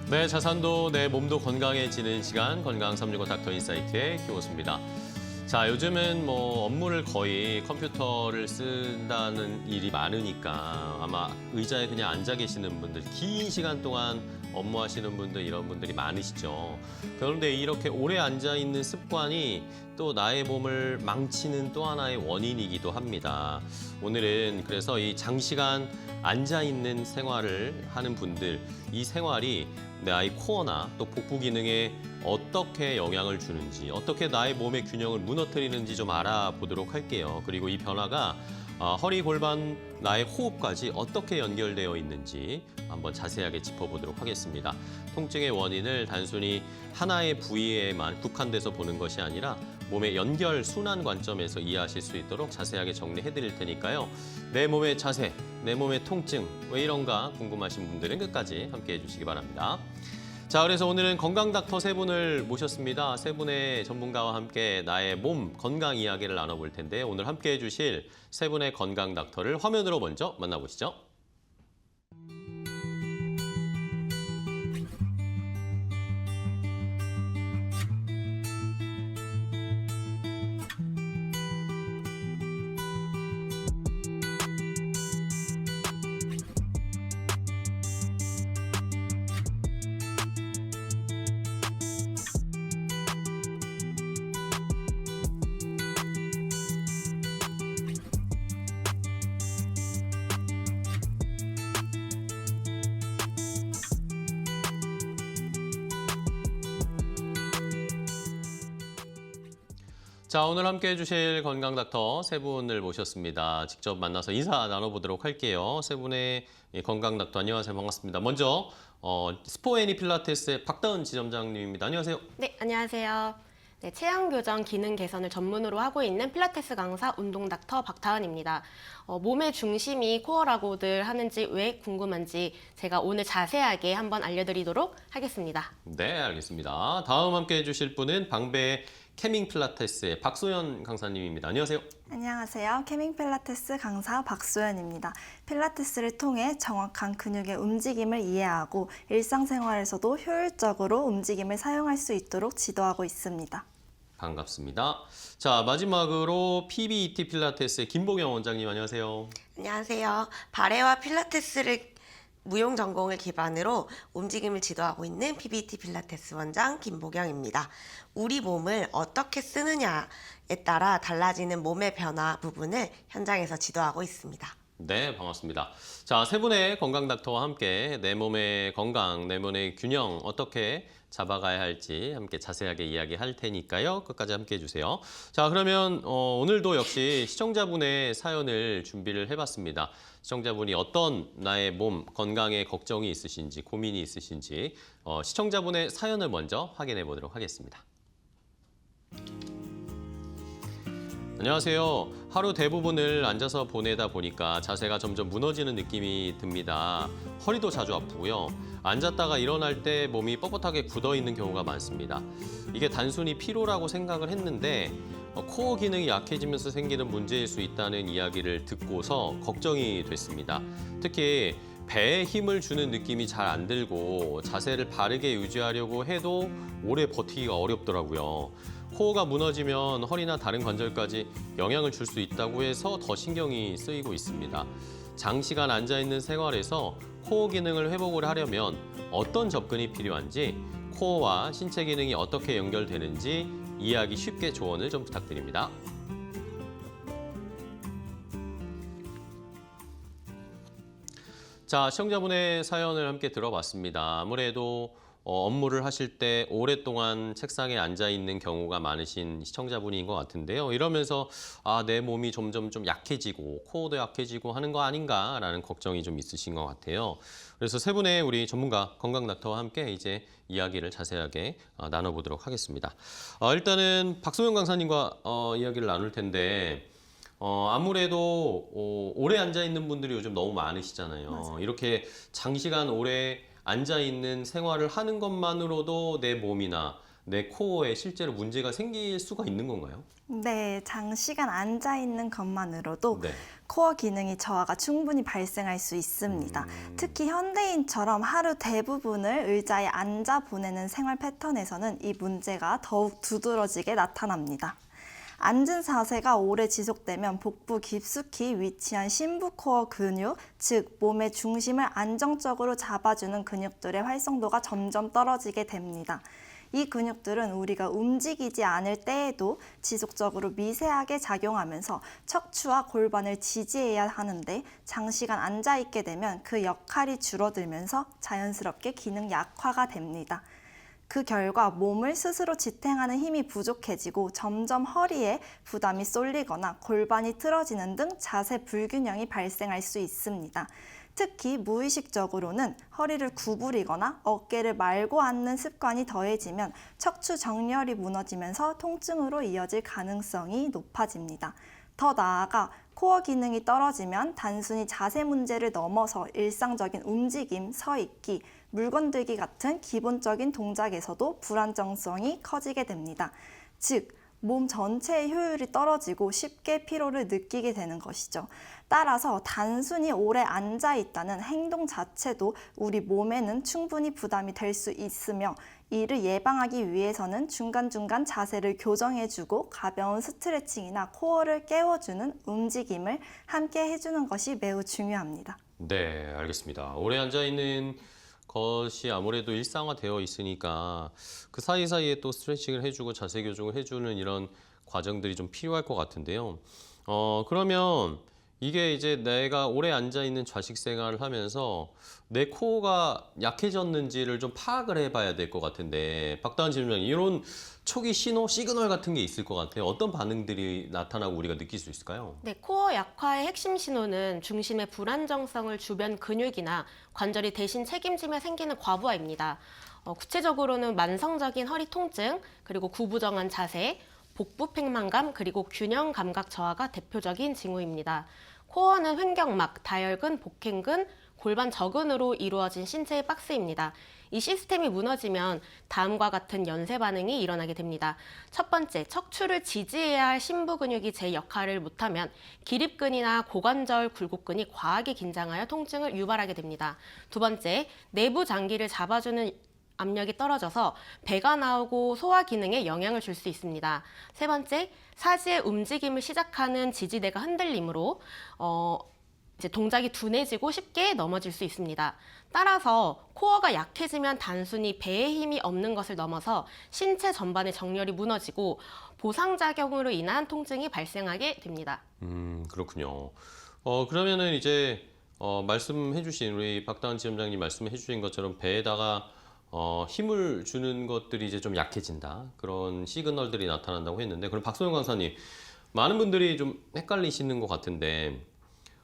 네, 자산도 내 몸도 건강해지는 시간 건강 365 닥터 인사이트의 김호수입니다. 자, 요즘은 뭐 업무를 거의 컴퓨터를 쓴다는 일이 많으니까 아마 의자에 그냥 앉아 계시는 분들, 긴 시간 동안 업무하시는 분들 이런 분들이 많으시죠. 그런데 이렇게 오래 앉아 있는 습관이 또 나의 몸을 망치는 또 하나의 원인이기도 합니다. 오늘은 그래서 이 장시간 앉아 있는 생활을 하는 분들, 이 생활이 나의 코어나 또 복부 기능에 어떻게 영향을 주는지, 어떻게 나의 몸의 균형을 무너뜨리는지 좀 알아보도록 할게요. 그리고 이 변화가 허리, 골반, 나의 호흡까지 어떻게 연결되어 있는지 한번 자세하게 짚어보도록 하겠습니다. 통증의 원인을 단순히 하나의 부위에만 국한돼서 보는 것이 아니라 몸의 연결, 순환 관점에서 이해하실 수 있도록 자세하게 정리해 드릴 테니까요. 내 몸의 자세, 내 몸의 통증, 왜 이런가 궁금하신 분들은 끝까지 함께해 주시기 바랍니다. 자, 그래서 오늘은 건강 닥터 세 분을 모셨습니다. 세 분의 전문가와 함께 나의 몸 건강 이야기를 나눠볼 텐데 오늘 함께해 주실 세 분의 건강 닥터를 화면으로 먼저 만나보시죠. 자, 오늘 함께해 주실 건강 닥터 세 분을 모셨습니다. 직접 만나서 인사 나눠보도록 할게요. 세 분의 건강 닥터 안녕하세요. 반갑습니다. 먼저 스포애니 필라테스의 박다은 지점장님입니다. 안녕하세요. 네, 안녕하세요. 네, 체형 교정 기능 개선을 전문으로 하고 있는 필라테스 강사 운동 닥터 박다은입니다. 몸의 중심이 코어라고들 하는지 왜 궁금한지 제가 오늘 자세하게 한번 알려드리도록 하겠습니다. 네, 알겠습니다. 다음 함께해 주실 분은 방배 케밍 필라테스의 박소연 강사님입니다. 안녕하세요. 안녕하세요. 케밍 필라테스 강사 박소연입니다. 필라테스를 통해 정확한 근육의 움직임을 이해하고 일상생활에서도 효율적으로 움직임을 사용할 수 있도록 지도하고 있습니다. 반갑습니다. 자, 마지막으로 PBET 필라테스의 김보경 원장님 안녕하세요. 안녕하세요. 바레와 필라테스를 무용 전공을 기반으로 움직임을 지도하고 있는 PBT 필라테스 원장 김보경입니다. 우리 몸을 어떻게 쓰느냐에 따라 달라지는 몸의 변화 부분을 현장에서 지도하고 있습니다. 네, 반갑습니다. 자, 세 분의 건강 닥터와 함께 내 몸의 건강, 내 몸의 균형 어떻게 잡아가야 할지 함께 자세하게 이야기할 테니까요. 끝까지 함께 해주세요. 자, 그러면 오늘도 역시 시청자분의 사연을 준비를 해봤습니다. 시청자분이 어떤 나의 몸 건강에 걱정이 있으신지 고민이 있으신지 시청자분의 사연을 먼저 확인해 보도록 하겠습니다. 안녕하세요. 하루 대부분을 앉아서 보내다 보니까 자세가 점점 무너지는 느낌이 듭니다. 허리도 자주 아프고요. 앉았다가 일어날 때 몸이 뻣뻣하게 굳어 있는 경우가 많습니다. 이게 단순히 피로라고 생각을 했는데 코어 기능이 약해지면서 생기는 문제일 수 있다는 이야기를 듣고서 걱정이 됐습니다. 특히 배에 힘을 주는 느낌이 잘 안 들고 자세를 바르게 유지하려고 해도 오래 버티기가 어렵더라고요. 코어가 무너지면 허리나 다른 관절까지 영향을 줄 수 있다고 해서 더 신경이 쓰이고 있습니다. 장시간 앉아있는 생활에서 코어 기능을 회복을 하려면 어떤 접근이 필요한지, 코어와 신체 기능이 어떻게 연결되는지 이해하기 쉽게 조언을 좀 부탁드립니다. 자, 시청자분의 사연을 함께 들어봤습니다. 아무래도 업무를 하실 때 오랫동안 책상에 앉아 있는 경우가 많으신 시청자분인 것 같은데요. 이러면서 내 몸이 점점 좀 약해지고 코어도 약해지고 하는 거 아닌가라는 걱정이 좀 있으신 것 같아요. 그래서 세 분의 우리 전문가 건강 닥터와 함께 이제 이야기를 자세하게 나눠보도록 하겠습니다. 일단은 박소영 강사님과 이야기를 나눌 텐데 아무래도 오래 앉아 있는 분들이 요즘 너무 많으시잖아요. 맞아요. 이렇게 장시간 오래 앉아 있는 생활을 하는 것만으로도 내 몸이나 내 코어에 실제로 문제가 생길 수가 있는 건가요? 네, 장시간 앉아 있는 것만으로도 네. 코어 기능이 저하가 충분히 발생할 수 있습니다. 특히 현대인처럼 하루 대부분을 의자에 앉아 보내는 생활 패턴에서는 이 문제가 더욱 두드러지게 나타납니다. 앉은 자세가 오래 지속되면 복부 깊숙이 위치한 심부코어 근육, 즉 몸의 중심을 안정적으로 잡아주는 근육들의 활성도가 점점 떨어지게 됩니다. 이 근육들은 우리가 움직이지 않을 때에도 지속적으로 미세하게 작용하면서 척추와 골반을 지지해야 하는데 장시간 앉아있게 되면 그 역할이 줄어들면서 자연스럽게 기능 약화가 됩니다. 그 결과 몸을 스스로 지탱하는 힘이 부족해지고 점점 허리에 부담이 쏠리거나 골반이 틀어지는 등 자세 불균형이 발생할 수 있습니다. 특히 무의식적으로는 허리를 구부리거나 어깨를 말고 앉는 습관이 더해지면 척추 정렬이 무너지면서 통증으로 이어질 가능성이 높아집니다. 더 나아가 코어 기능이 떨어지면 단순히 자세 문제를 넘어서 일상적인 움직임, 서 있기, 물건 들기 같은 기본적인 동작에서도 불안정성이 커지게 됩니다. 즉, 몸 전체의 효율이 떨어지고 쉽게 피로를 느끼게 되는 것이죠. 따라서 단순히 오래 앉아 있다는 행동 자체도 우리 몸에는 충분히 부담이 될 수 있으며 이를 예방하기 위해서는 중간중간 자세를 교정해주고 가벼운 스트레칭이나 코어를 깨워주는 움직임을 함께 해주는 것이 매우 중요합니다. 네, 알겠습니다. 오래 앉아 있는 것이 아무래도 일상화되어 있으니까 그 사이사이에 또 스트레칭을 해주고 자세 교정을 해주는 이런 과정들이 좀 필요할 것 같은데요. 그러면 이게 이제 내가 오래 앉아 있는 좌식 생활을 하면서 내 코어가 약해졌는지를 좀 파악을 해봐야 될 것 같은데, 박다은 질문이 이런 초기 신호, 시그널 같은 게 있을 것 같아요. 어떤 반응들이 나타나고 우리가 느낄 수 있을까요? 네, 코어 약화의 핵심 신호는 중심의 불안정성을 주변 근육이나 관절이 대신 책임지며 생기는 과부하입니다. 구체적으로는 만성적인 허리 통증, 그리고 구부정한 자세, 복부 팽만감, 그리고 균형 감각 저하가 대표적인 징후입니다. 코어는 횡격막, 다혈근, 복행근, 골반 저근으로 이루어진 신체의 박스입니다. 이 시스템이 무너지면 다음과 같은 연쇄 반응이 일어나게 됩니다. 첫 번째, 척추를 지지해야 할 심부 근육이 제 역할을 못하면 기립근이나 고관절 굴곡근이 과하게 긴장하여 통증을 유발하게 됩니다. 두 번째, 내부 장기를 잡아주는 압력이 떨어져서 배가 나오고 소화 기능에 영향을 줄 수 있습니다. 세 번째, 사지의 움직임을 시작하는 지지대가 흔들림으로 이제 동작이 둔해지고 쉽게 넘어질 수 있습니다. 따라서 코어가 약해지면 단순히 배에 힘이 없는 것을 넘어서 신체 전반의 정렬이 무너지고 보상작용으로 인한 통증이 발생하게 됩니다. 그렇군요. 그러면은 이제 말씀해주신 우리 박다은 지점장님 말씀해주신 것처럼 배에다가 힘을 주는 것들이 이제 좀 약해진다, 그런 시그널들이 나타난다고 했는데, 그럼 박소영 강사님, 많은 분들이 좀 헷갈리시는 것 같은데,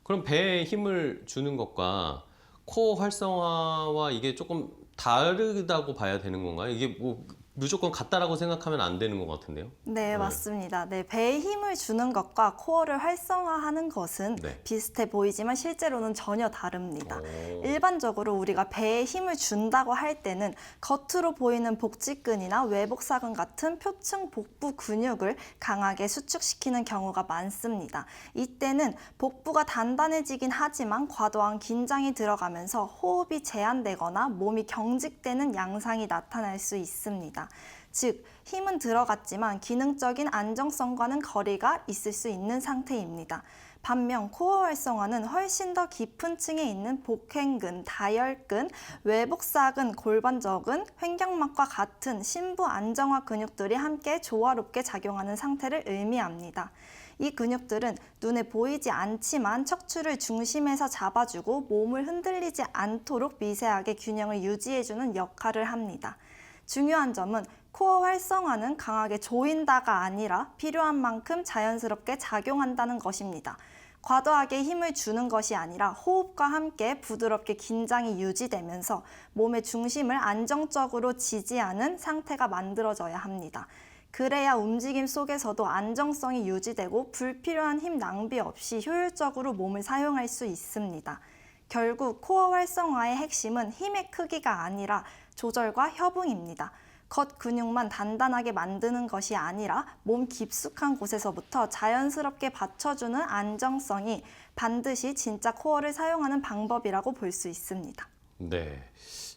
그럼 배에 힘을 주는 것과 코어 활성화와 이게 조금 다르다고 봐야 되는 건가요? 이게 뭐 무조건 같다라고 생각하면 안 되는 것 같은데요? 네, 맞습니다. 네, 배에 힘을 주는 것과 코어를 활성화하는 것은 네. 비슷해 보이지만 실제로는 전혀 다릅니다. 오. 일반적으로 우리가 배에 힘을 준다고 할 때는 겉으로 보이는 복직근이나 외복사근 같은 표층 복부 근육을 강하게 수축시키는 경우가 많습니다. 이때는 복부가 단단해지긴 하지만 과도한 긴장이 들어가면서 호흡이 제한되거나 몸이 경직되는 양상이 나타날 수 있습니다. 즉, 힘은 들어갔지만 기능적인 안정성과는 거리가 있을 수 있는 상태입니다. 반면 코어 활성화는 훨씬 더 깊은 층에 있는 복행근, 다혈근, 외복사근, 골반저근, 횡격막과 같은 심부 안정화 근육들이 함께 조화롭게 작용하는 상태를 의미합니다. 이 근육들은 눈에 보이지 않지만 척추를 중심에서 잡아주고 몸을 흔들리지 않도록 미세하게 균형을 유지해주는 역할을 합니다. 중요한 점은 코어 활성화는 강하게 조인다가 아니라 필요한 만큼 자연스럽게 작용한다는 것입니다. 과도하게 힘을 주는 것이 아니라 호흡과 함께 부드럽게 긴장이 유지되면서 몸의 중심을 안정적으로 지지하는 상태가 만들어져야 합니다. 그래야 움직임 속에서도 안정성이 유지되고 불필요한 힘 낭비 없이 효율적으로 몸을 사용할 수 있습니다. 결국 코어 활성화의 핵심은 힘의 크기가 아니라 조절과 협응입니다. 겉 근육만 단단하게 만드는 것이 아니라 몸 깊숙한 곳에서부터 자연스럽게 받쳐주는 안정성이 반드시 진짜 코어를 사용하는 방법이라고 볼 수 있습니다. 네.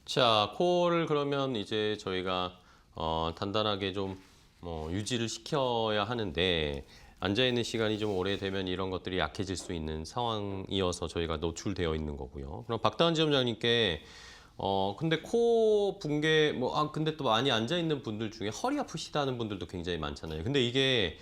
자, 코어를 그러면 이제 저희가 단단하게 좀 유지를 시켜야 하는데 앉아있는 시간이 좀 오래되면 이런 것들이 약해질 수 있는 상황이어서 저희가 노출되어 있는 거고요. 그럼 박다은 지점장님께 근데 코 붕괴 근데 또 많이 앉아있는 분들 중에 허리 아프시다는 분들도 굉장히 많잖아요. 근데 이게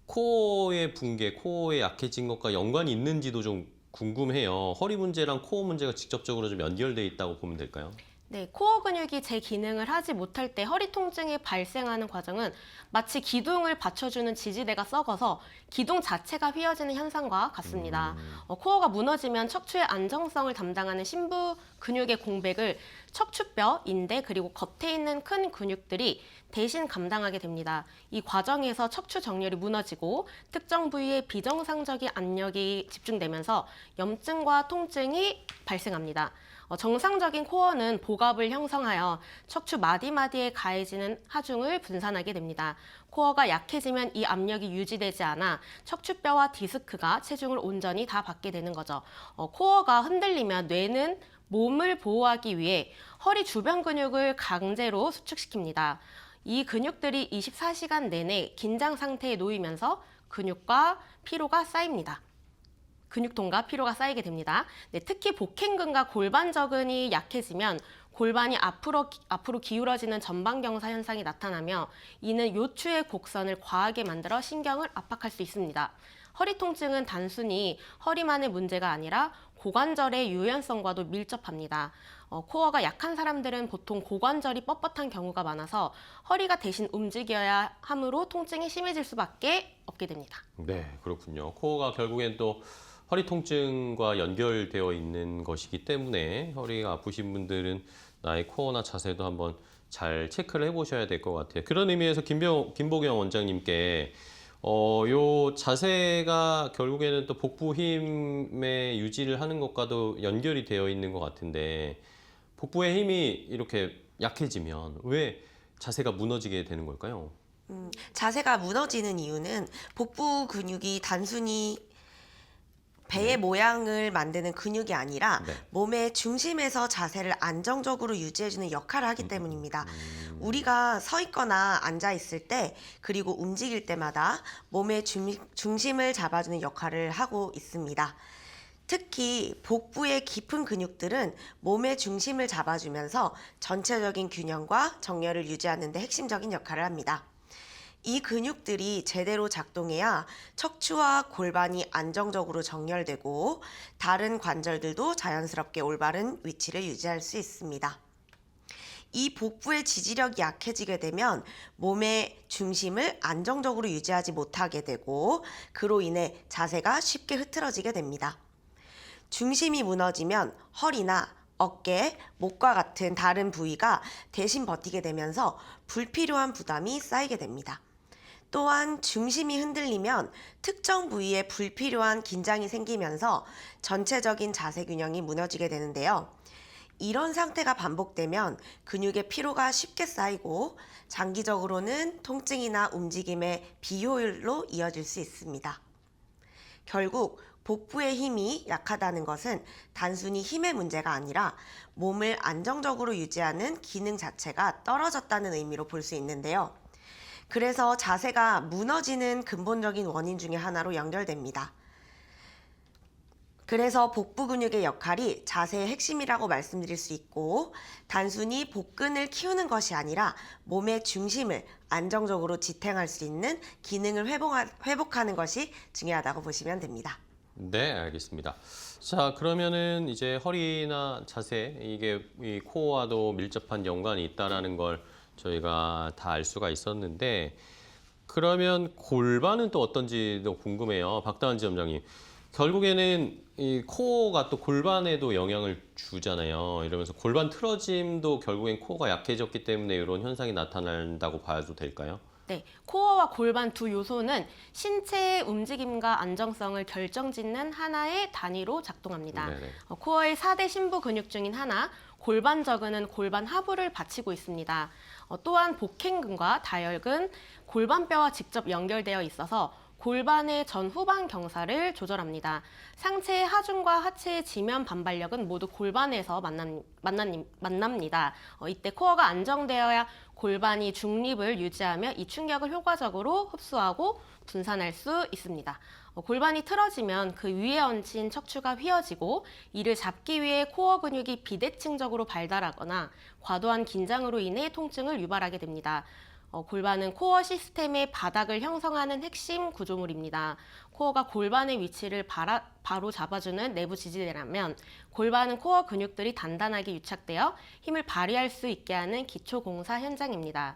코어의 붕괴, 코어에 약해진 것과 연관이 있는지도 좀 궁금해요. 허리 문제랑 코어 문제가 직접적으로 좀 연결돼 있다고 보면 될까요? 네, 코어 근육이 제 기능을 하지 못할 때 허리 통증이 발생하는 과정은 마치 기둥을 받쳐주는 지지대가 썩어서 기둥 자체가 휘어지는 현상과 같습니다. 코어가 무너지면 척추의 안정성을 담당하는 심부 근육의 공백을 척추뼈, 인대, 그리고 겉에 있는 큰 근육들이 대신 감당하게 됩니다. 이 과정에서 척추 정렬이 무너지고 특정 부위에 비정상적인 압력이 집중되면서 염증과 통증이 발생합니다. 정상적인 코어는 복압을 형성하여 척추 마디마디에 가해지는 하중을 분산하게 됩니다. 코어가 약해지면 이 압력이 유지되지 않아 척추뼈와 디스크가 체중을 온전히 다 받게 되는 거죠. 코어가 흔들리면 뇌는 몸을 보호하기 위해 허리 주변 근육을 강제로 수축시킵니다. 이 근육들이 24시간 내내 긴장 상태에 놓이면서 근육과 피로가 쌓입니다. 근육통과 피로가 쌓이게 됩니다. 네, 특히 복행근과 골반저근이 약해지면 골반이 앞으로 기울어지는 전방경사 현상이 나타나며 이는 요추의 곡선을 과하게 만들어 신경을 압박할 수 있습니다. 허리 통증은 단순히 허리만의 문제가 아니라 고관절의 유연성과도 밀접합니다. 코어가 약한 사람들은 보통 고관절이 뻣뻣한 경우가 많아서 허리가 대신 움직여야 하므로 통증이 심해질 수밖에 없게 됩니다. 네, 그렇군요. 코어가 결국엔 또 허리 통증과 연결되어 있는 것이기 때문에 허리가 아프신 분들은 나의 코어나 자세도 한번 잘 체크를 해보셔야 될 것 같아요. 그런 의미에서 김보경 원장님께 요 자세가 결국에는 또 복부 힘의 유지를 하는 것과도 연결이 되어 있는 것 같은데 복부의 힘이 이렇게 약해지면 왜 자세가 무너지게 되는 걸까요? 자세가 무너지는 이유는 복부 근육이 단순히 배의 모양을 만드는 근육이 아니라 네. 몸의 중심에서 자세를 안정적으로 유지해주는 역할을 하기 때문입니다. 우리가 서 있거나 앉아 있을 때 그리고 움직일 때마다 몸의 중심을 잡아주는 역할을 하고 있습니다. 특히 복부의 깊은 근육들은 몸의 중심을 잡아주면서 전체적인 균형과 정렬을 유지하는 데 핵심적인 역할을 합니다. 이 근육들이 제대로 작동해야 척추와 골반이 안정적으로 정렬되고 다른 관절들도 자연스럽게 올바른 위치를 유지할 수 있습니다. 이 복부의 지지력이 약해지게 되면 몸의 중심을 안정적으로 유지하지 못하게 되고 그로 인해 자세가 쉽게 흐트러지게 됩니다. 중심이 무너지면 허리나 어깨, 목과 같은 다른 부위가 대신 버티게 되면서 불필요한 부담이 쌓이게 됩니다. 또한 중심이 흔들리면 특정 부위에 불필요한 긴장이 생기면서 전체적인 자세 균형이 무너지게 되는데요. 이런 상태가 반복되면 근육의 피로가 쉽게 쌓이고 장기적으로는 통증이나 움직임의 비효율로 이어질 수 있습니다. 결국 복부의 힘이 약하다는 것은 단순히 힘의 문제가 아니라 몸을 안정적으로 유지하는 기능 자체가 떨어졌다는 의미로 볼 수 있는데요. 그래서 자세가 무너지는 근본적인 원인 중에 하나로 연결됩니다. 그래서 복부 근육의 역할이 자세의 핵심이라고 말씀드릴 수 있고 단순히 복근을 키우는 것이 아니라 몸의 중심을 안정적으로 지탱할 수 있는 기능을 회복하는 것이 중요하다고 보시면 됩니다. 네, 알겠습니다. 자, 그러면은 이제 허리나 자세, 이게 이 코어와도 밀접한 연관이 있다라는 걸 저희가 다 알 수가 있었는데 그러면 골반은 또 어떤지도 궁금해요. 박다은 지점장님. 결국에는 이 코어가 또 골반에도 영향을 주잖아요. 이러면서 골반 틀어짐도 결국엔 코어가 약해졌기 때문에 이런 현상이 나타난다고 봐도 될까요? 네, 코어와 골반 두 요소는 신체의 움직임과 안정성을 결정짓는 하나의 단위로 작동합니다. 네네. 코어의 4대 심부 근육 중인 하나, 골반 저근은 골반 하부를 받치고 있습니다. 또한 복행근과 다혈근, 골반뼈와 직접 연결되어 있어서 골반의 전후방 경사를 조절합니다. 상체의 하중과 하체의 지면 반발력은 모두 골반에서 만납니다. 이때 코어가 안정되어야 골반이 중립을 유지하며 이 충격을 효과적으로 흡수하고 분산할 수 있습니다. 골반이 틀어지면 그 위에 얹힌 척추가 휘어지고 이를 잡기 위해 코어 근육이 비대칭적으로 발달하거나 과도한 긴장으로 인해 통증을 유발하게 됩니다. 골반은 코어 시스템의 바닥을 형성하는 핵심 구조물입니다. 코어가 골반의 위치를 바로 잡아주는 내부 지지대라면 골반은 코어 근육들이 단단하게 유착되어 힘을 발휘할 수 있게 하는 기초 공사 현장입니다.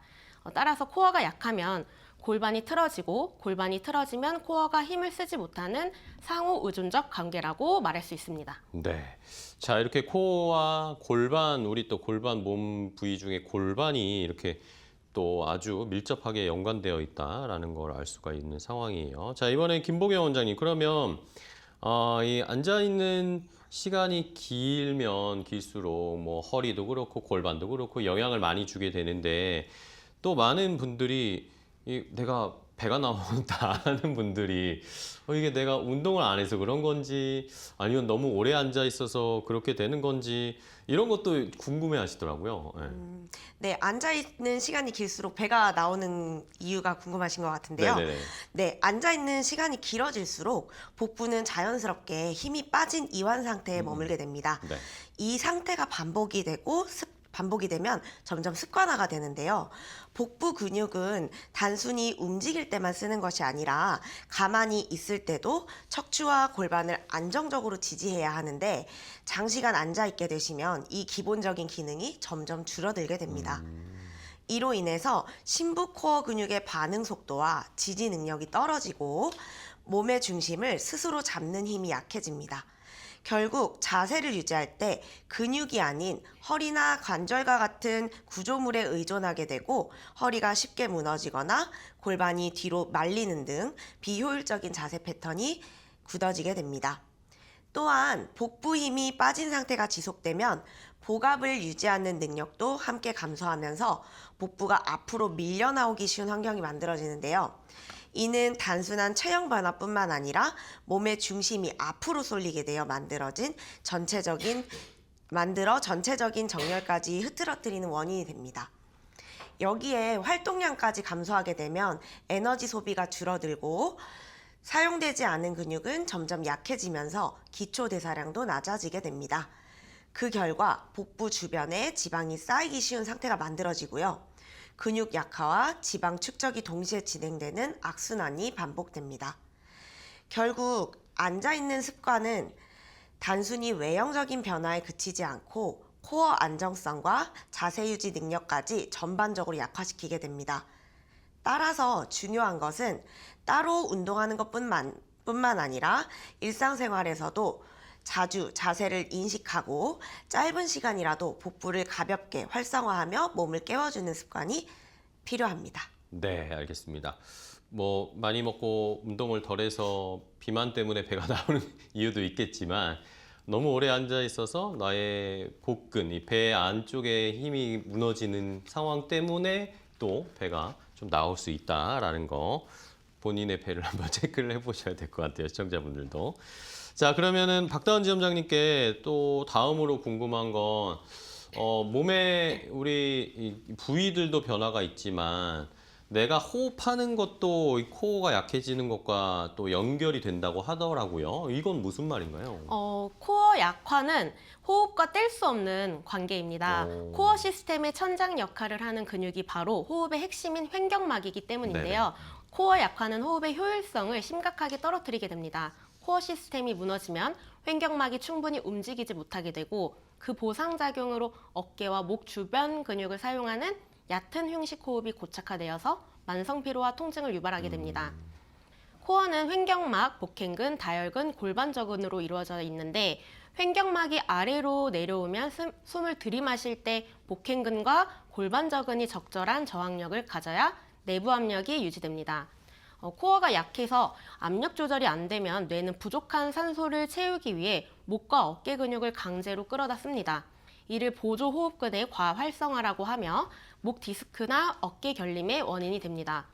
따라서 코어가 약하면 골반이 틀어지고 골반이 틀어지면 코어가 힘을 쓰지 못하는 상호 의존적 관계라고 말할 수 있습니다. 네. 자, 이렇게 코어와 골반, 우리 또 골반 몸 부위 중에 골반이 이렇게 또 아주 밀접하게 연관되어 있다라는 걸 알 수가 있는 상황이에요. 자, 이번에 김보경 원장님, 그러면 이 앉아 있는 시간이 길면 길수록 뭐 허리도 그렇고 골반도 그렇고 영향을 많이 주게 되는데 또 많은 분들이 내가 배가 나온다 하는 분들이 이게 내가 운동을 안 해서 그런 건지 아니면 너무 오래 앉아 있어서 그렇게 되는 건지 이런 것도 궁금해 하시더라고요. 네. 네, 앉아있는 시간이 길수록 배가 나오는 이유가 궁금하신 것 같은데요. 네네네. 네, 앉아있는 시간이 길어질수록 복부는 자연스럽게 힘이 빠진 이완 상태에 머물게 됩니다. 네. 이 상태가 반복이 되면 점점 습관화가 되는데요. 복부 근육은 단순히 움직일 때만 쓰는 것이 아니라 가만히 있을 때도 척추와 골반을 안정적으로 지지해야 하는데 장시간 앉아 있게 되시면 이 기본적인 기능이 점점 줄어들게 됩니다. 이로 인해서 심부 코어 근육의 반응 속도와 지지 능력이 떨어지고 몸의 중심을 스스로 잡는 힘이 약해집니다. 결국 자세를 유지할 때 근육이 아닌 허리나 관절과 같은 구조물에 의존하게 되고 허리가 쉽게 무너지거나 골반이 뒤로 말리는 등 비효율적인 자세 패턴이 굳어지게 됩니다. 또한 복부 힘이 빠진 상태가 지속되면 복압을 유지하는 능력도 함께 감소하면서 복부가 앞으로 밀려나오기 쉬운 환경이 만들어지는데요. 이는 단순한 체형 변화뿐만 아니라 몸의 중심이 앞으로 쏠리게 되어 전체적인 정렬까지 흐트러뜨리는 원인이 됩니다. 여기에 활동량까지 감소하게 되면 에너지 소비가 줄어들고 사용되지 않은 근육은 점점 약해지면서 기초 대사량도 낮아지게 됩니다. 그 결과 복부 주변에 지방이 쌓이기 쉬운 상태가 만들어지고요. 근육 약화와 지방 축적이 동시에 진행되는 악순환이 반복됩니다. 결국 앉아있는 습관은 단순히 외형적인 변화에 그치지 않고 코어 안정성과 자세 유지 능력까지 전반적으로 약화시키게 됩니다. 따라서 중요한 것은 따로 운동하는 것뿐만 아니라 일상생활에서도 자주 자세를 인식하고 짧은 시간이라도 복부를 가볍게 활성화하며 몸을 깨워주는 습관이 필요합니다. 네, 알겠습니다. 뭐 많이 먹고 운동을 덜해서 비만 때문에 배가 나오는 이유도 있겠지만 너무 오래 앉아 있어서 나의 복근, 이 배 안쪽에 힘이 무너지는 상황 때문에 또 배가 좀 나올 수 있다라는 거 본인의 배를 한번 체크를 해보셔야 될 것 같아요, 시청자분들도. 자, 그러면은 박다은 지점장님께 또 다음으로 궁금한 건 몸에 우리 부위들도 변화가 있지만 내가 호흡하는 것도 이 코어가 약해지는 것과 또 연결이 된다고 하더라고요. 이건 무슨 말인가요? 코어 약화는 호흡과 뗄 수 없는 관계입니다. 코어 시스템의 천장 역할을 하는 근육이 바로 호흡의 핵심인 횡격막이기 때문인데요. 코어 약화는 호흡의 효율성을 심각하게 떨어뜨리게 됩니다. 코어 시스템이 무너지면 횡격막이 충분히 움직이지 못하게 되고 그 보상작용으로 어깨와 목 주변 근육을 사용하는 얕은 흉식 호흡이 고착화되어서 만성 피로와 통증을 유발하게 됩니다. 코어는 횡격막, 복행근, 다혈근, 골반저근으로 이루어져 있는데 횡격막이 아래로 내려오면 숨을 들이마실 때 복행근과 골반저근이 적절한 저항력을 가져야 내부 압력이 유지됩니다. 코어가 약해서 압력 조절이 안 되면 뇌는 부족한 산소를 채우기 위해 목과 어깨 근육을 강제로 끌어다 씁니다. 이를 보조 호흡근의 과활성화라고 하며 목 디스크나 어깨 결림의 원인이 됩니다.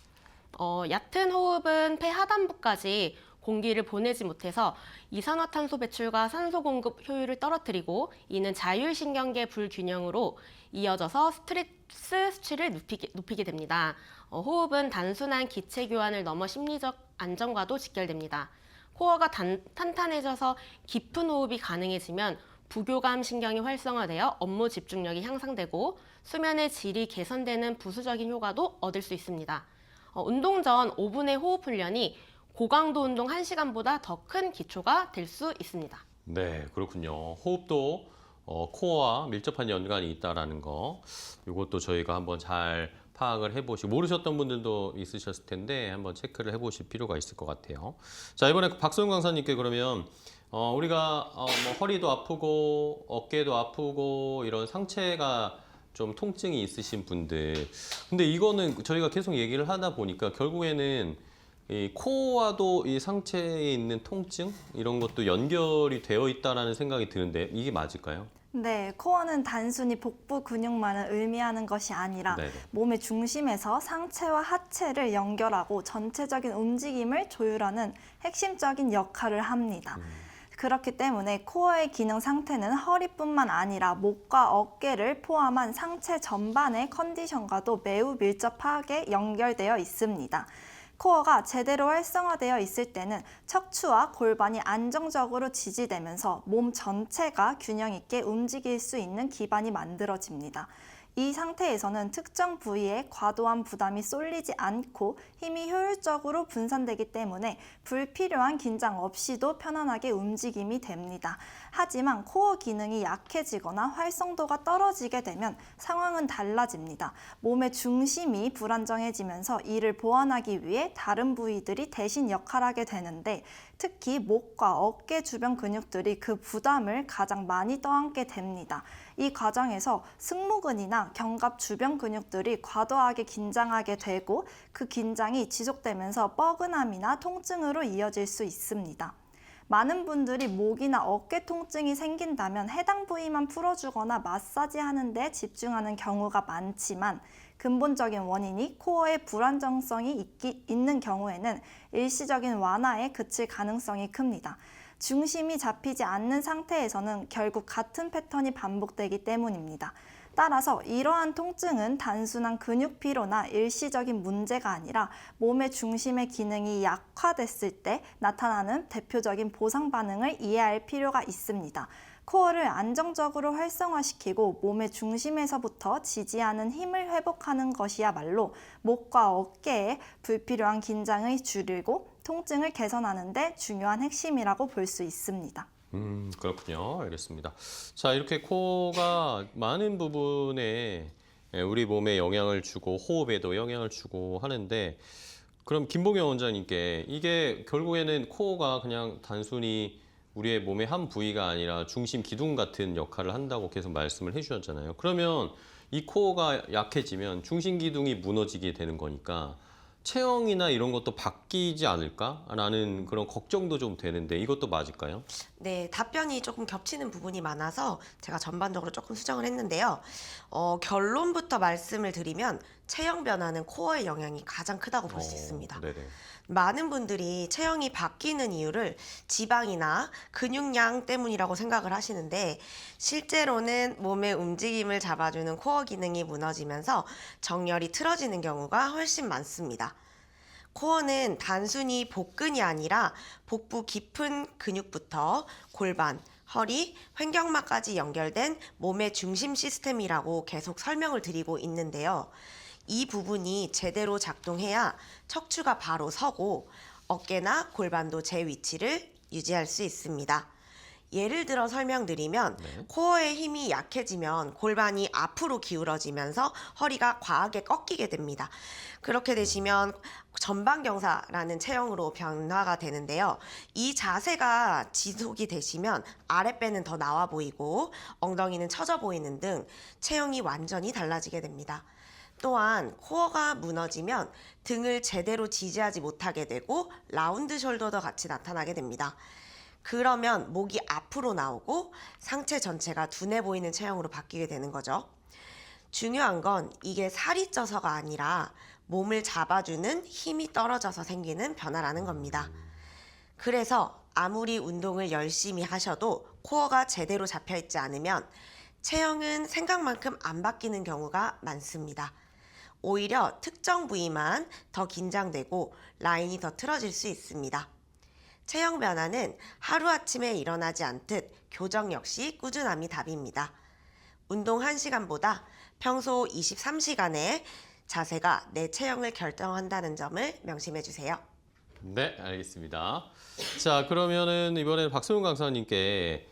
얕은 호흡은 폐 하단부까지 공기를 보내지 못해서 이산화탄소 배출과 산소 공급 효율을 떨어뜨리고 이는 자율신경계 불균형으로 이어져서 스트레스 수치를 높이게 됩니다. 호흡은 단순한 기체 교환을 넘어 심리적 안정과도 직결됩니다. 코어가 탄탄해져서 깊은 호흡이 가능해지면 부교감 신경이 활성화되어 업무 집중력이 향상되고 수면의 질이 개선되는 부수적인 효과도 얻을 수 있습니다. 운동 전 5분의 호흡 훈련이 고강도 운동 1시간보다 더 큰 기초가 될 수 있습니다. 네, 그렇군요. 호흡도 코어와 밀접한 연관이 있다라는 거, 이것도 저희가 한번 잘 파악을 해보시고 모르셨던 분들도 있으셨을 텐데 한번 체크를 해보실 필요가 있을 것 같아요. 자, 이번에 박소영 강사님께 그러면 우리가 뭐 허리도 아프고 어깨도 아프고 이런 상체가 좀 통증이 있으신 분들, 근데 이거는 저희가 계속 얘기를 하다 보니까 결국에는 이 코어와도 이 상체에 있는 통증 이런 것도 연결이 되어 있다라는 생각이 드는데 이게 맞을까요? 네, 코어는 단순히 복부 근육만을 의미하는 것이 아니라 네네. 몸의 중심에서 상체와 하체를 연결하고 전체적인 움직임을 조율하는 핵심적인 역할을 합니다. 그렇기 때문에 코어의 기능 상태는 허리뿐만 아니라 목과 어깨를 포함한 상체 전반의 컨디션과도 매우 밀접하게 연결되어 있습니다. 코어가 제대로 활성화되어 있을 때는 척추와 골반이 안정적으로 지지되면서 몸 전체가 균형 있게 움직일 수 있는 기반이 만들어집니다. 이 상태에서는 특정 부위에 과도한 부담이 쏠리지 않고 힘이 효율적으로 분산되기 때문에 불필요한 긴장 없이도 편안하게 움직임이 됩니다. 하지만 코어 기능이 약해지거나 활성도가 떨어지게 되면 상황은 달라집니다. 몸의 중심이 불안정해지면서 이를 보완하기 위해 다른 부위들이 대신 역할하게 되는데 특히 목과 어깨 주변 근육들이 그 부담을 가장 많이 떠안게 됩니다. 이 과정에서 승모근이나 견갑 주변 근육들이 과도하게 긴장하게 되고 그 긴장이 지속되면서 뻐근함이나 통증으로 이어질 수 있습니다. 많은 분들이 목이나 어깨 통증이 생긴다면 해당 부위만 풀어주거나 마사지하는 데 집중하는 경우가 많지만 근본적인 원인이 코어의 불안정성이 있는 경우에는 일시적인 완화에 그칠 가능성이 큽니다. 중심이 잡히지 않는 상태에서는 결국 같은 패턴이 반복되기 때문입니다. 따라서 이러한 통증은 단순한 근육 피로나 일시적인 문제가 아니라 몸의 중심의 기능이 약화됐을 때 나타나는 대표적인 보상 반응을 이해할 필요가 있습니다. 코어를 안정적으로 활성화시키고 몸의 중심에서부터 지지하는 힘을 회복하는 것이야말로 목과 어깨에 불필요한 긴장을 줄이고 통증을 개선하는 데 중요한 핵심이라고 볼 수 있습니다. 그렇군요. 알겠습니다. 자, 이렇게 코어가 많은 부분에 우리 몸에 영향을 주고 호흡에도 영향을 주고 하는데 그럼 김봉영 원장님께 이게 결국에는 코어가 그냥 단순히 우리의 몸의 한 부위가 아니라 중심 기둥 같은 역할을 한다고 계속 말씀을 해주셨잖아요. 그러면 이 코어가 약해지면 중심 기둥이 무너지게 되는 거니까 체형이나 이런 것도 바뀌지 않을까라는 그런 걱정도 좀 되는데 이것도 맞을까요? 네, 답변이 조금 겹치는 부분이 많아서 제가 전반적으로 조금 수정을 했는데요. 결론부터 말씀을 드리면 체형 변화는 코어의 영향이 가장 크다고 볼 수 있습니다. 네네. 많은 분들이 체형이 바뀌는 이유를 지방이나 근육량 때문이라고 생각을 하시는데 실제로는 몸의 움직임을 잡아주는 코어 기능이 무너지면서 정렬이 틀어지는 경우가 훨씬 많습니다. 코어는 단순히 복근이 아니라 복부 깊은 근육부터 골반, 허리, 횡격막까지 연결된 몸의 중심 시스템이라고 계속 설명을 드리고 있는데요. 이 부분이 제대로 작동해야 척추가 바로 서고 어깨나 골반도 제 위치를 유지할 수 있습니다. 예를 들어 설명드리면 코어의 힘이 약해지면 골반이 앞으로 기울어지면서 허리가 과하게 꺾이게 됩니다. 그렇게 되시면 전방경사라는 체형으로 변화가 되는데요. 이 자세가 지속이 되시면 아랫배는 더 나와 보이고 엉덩이는 처져 보이는 등 체형이 완전히 달라지게 됩니다. 또한 코어가 무너지면 등을 제대로 지지하지 못하게 되고 라운드 숄더도 같이 나타나게 됩니다. 그러면 목이 앞으로 나오고 상체 전체가 둔해 보이는 체형으로 바뀌게 되는 거죠. 중요한 건 이게 살이 쪄서가 아니라 몸을 잡아주는 힘이 떨어져서 생기는 변화라는 겁니다. 그래서 아무리 운동을 열심히 하셔도 코어가 제대로 잡혀 있지 않으면 체형은 생각만큼 안 바뀌는 경우가 많습니다. 오히려 특정 부위만 더 긴장되고 라인이 더 틀어질 수 있습니다. 체형 변화는 하루아침에 일어나지 않듯 교정 역시 꾸준함이 답입니다. 운동 1시간보다 평소 23시간의 자세가 내 체형을 결정한다는 점을 명심해 주세요. 네, 알겠습니다. 자, 그러면은 이번에는 박소영 강사님께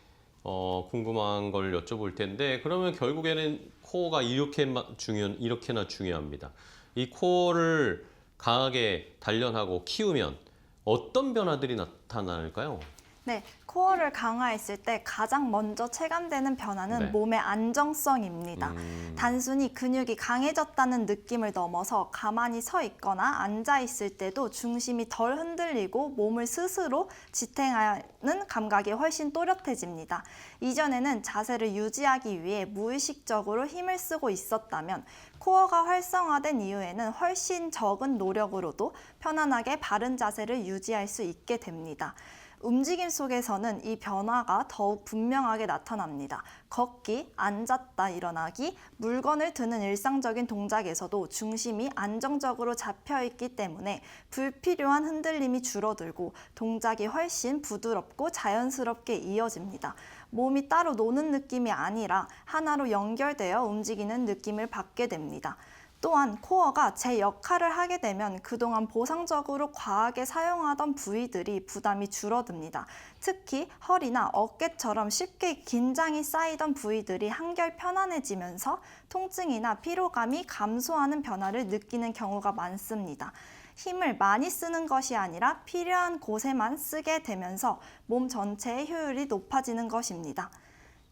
궁금한 걸 여쭤볼 텐데, 그러면 결국에는 코어가 이렇게나 중요합니다. 이 코어를 강하게 단련하고 키우면 어떤 변화들이 나타날까요? 네, 코어를 강화했을 때 가장 먼저 체감되는 변화는 네. 몸의 안정성입니다. 단순히 근육이 강해졌다는 느낌을 넘어서 가만히 서 있거나 앉아 있을 때도 중심이 덜 흔들리고 몸을 스스로 지탱하는 감각이 훨씬 또렷해집니다. 이전에는 자세를 유지하기 위해 무의식적으로 힘을 쓰고 있었다면 코어가 활성화된 이후에는 훨씬 적은 노력으로도 편안하게 바른 자세를 유지할 수 있게 됩니다. 움직임 속에서는 이 변화가 더욱 분명하게 나타납니다. 걷기, 앉았다 일어나기, 물건을 드는 일상적인 동작에서도 중심이 안정적으로 잡혀 있기 때문에 불필요한 흔들림이 줄어들고 동작이 훨씬 부드럽고 자연스럽게 이어집니다. 몸이 따로 노는 느낌이 아니라 하나로 연결되어 움직이는 느낌을 받게 됩니다. 또한 코어가 제 역할을 하게 되면 그동안 보상적으로 과하게 사용하던 부위들이 부담이 줄어듭니다. 특히 허리나 어깨처럼 쉽게 긴장이 쌓이던 부위들이 한결 편안해지면서 통증이나 피로감이 감소하는 변화를 느끼는 경우가 많습니다. 힘을 많이 쓰는 것이 아니라 필요한 곳에만 쓰게 되면서 몸 전체의 효율이 높아지는 것입니다.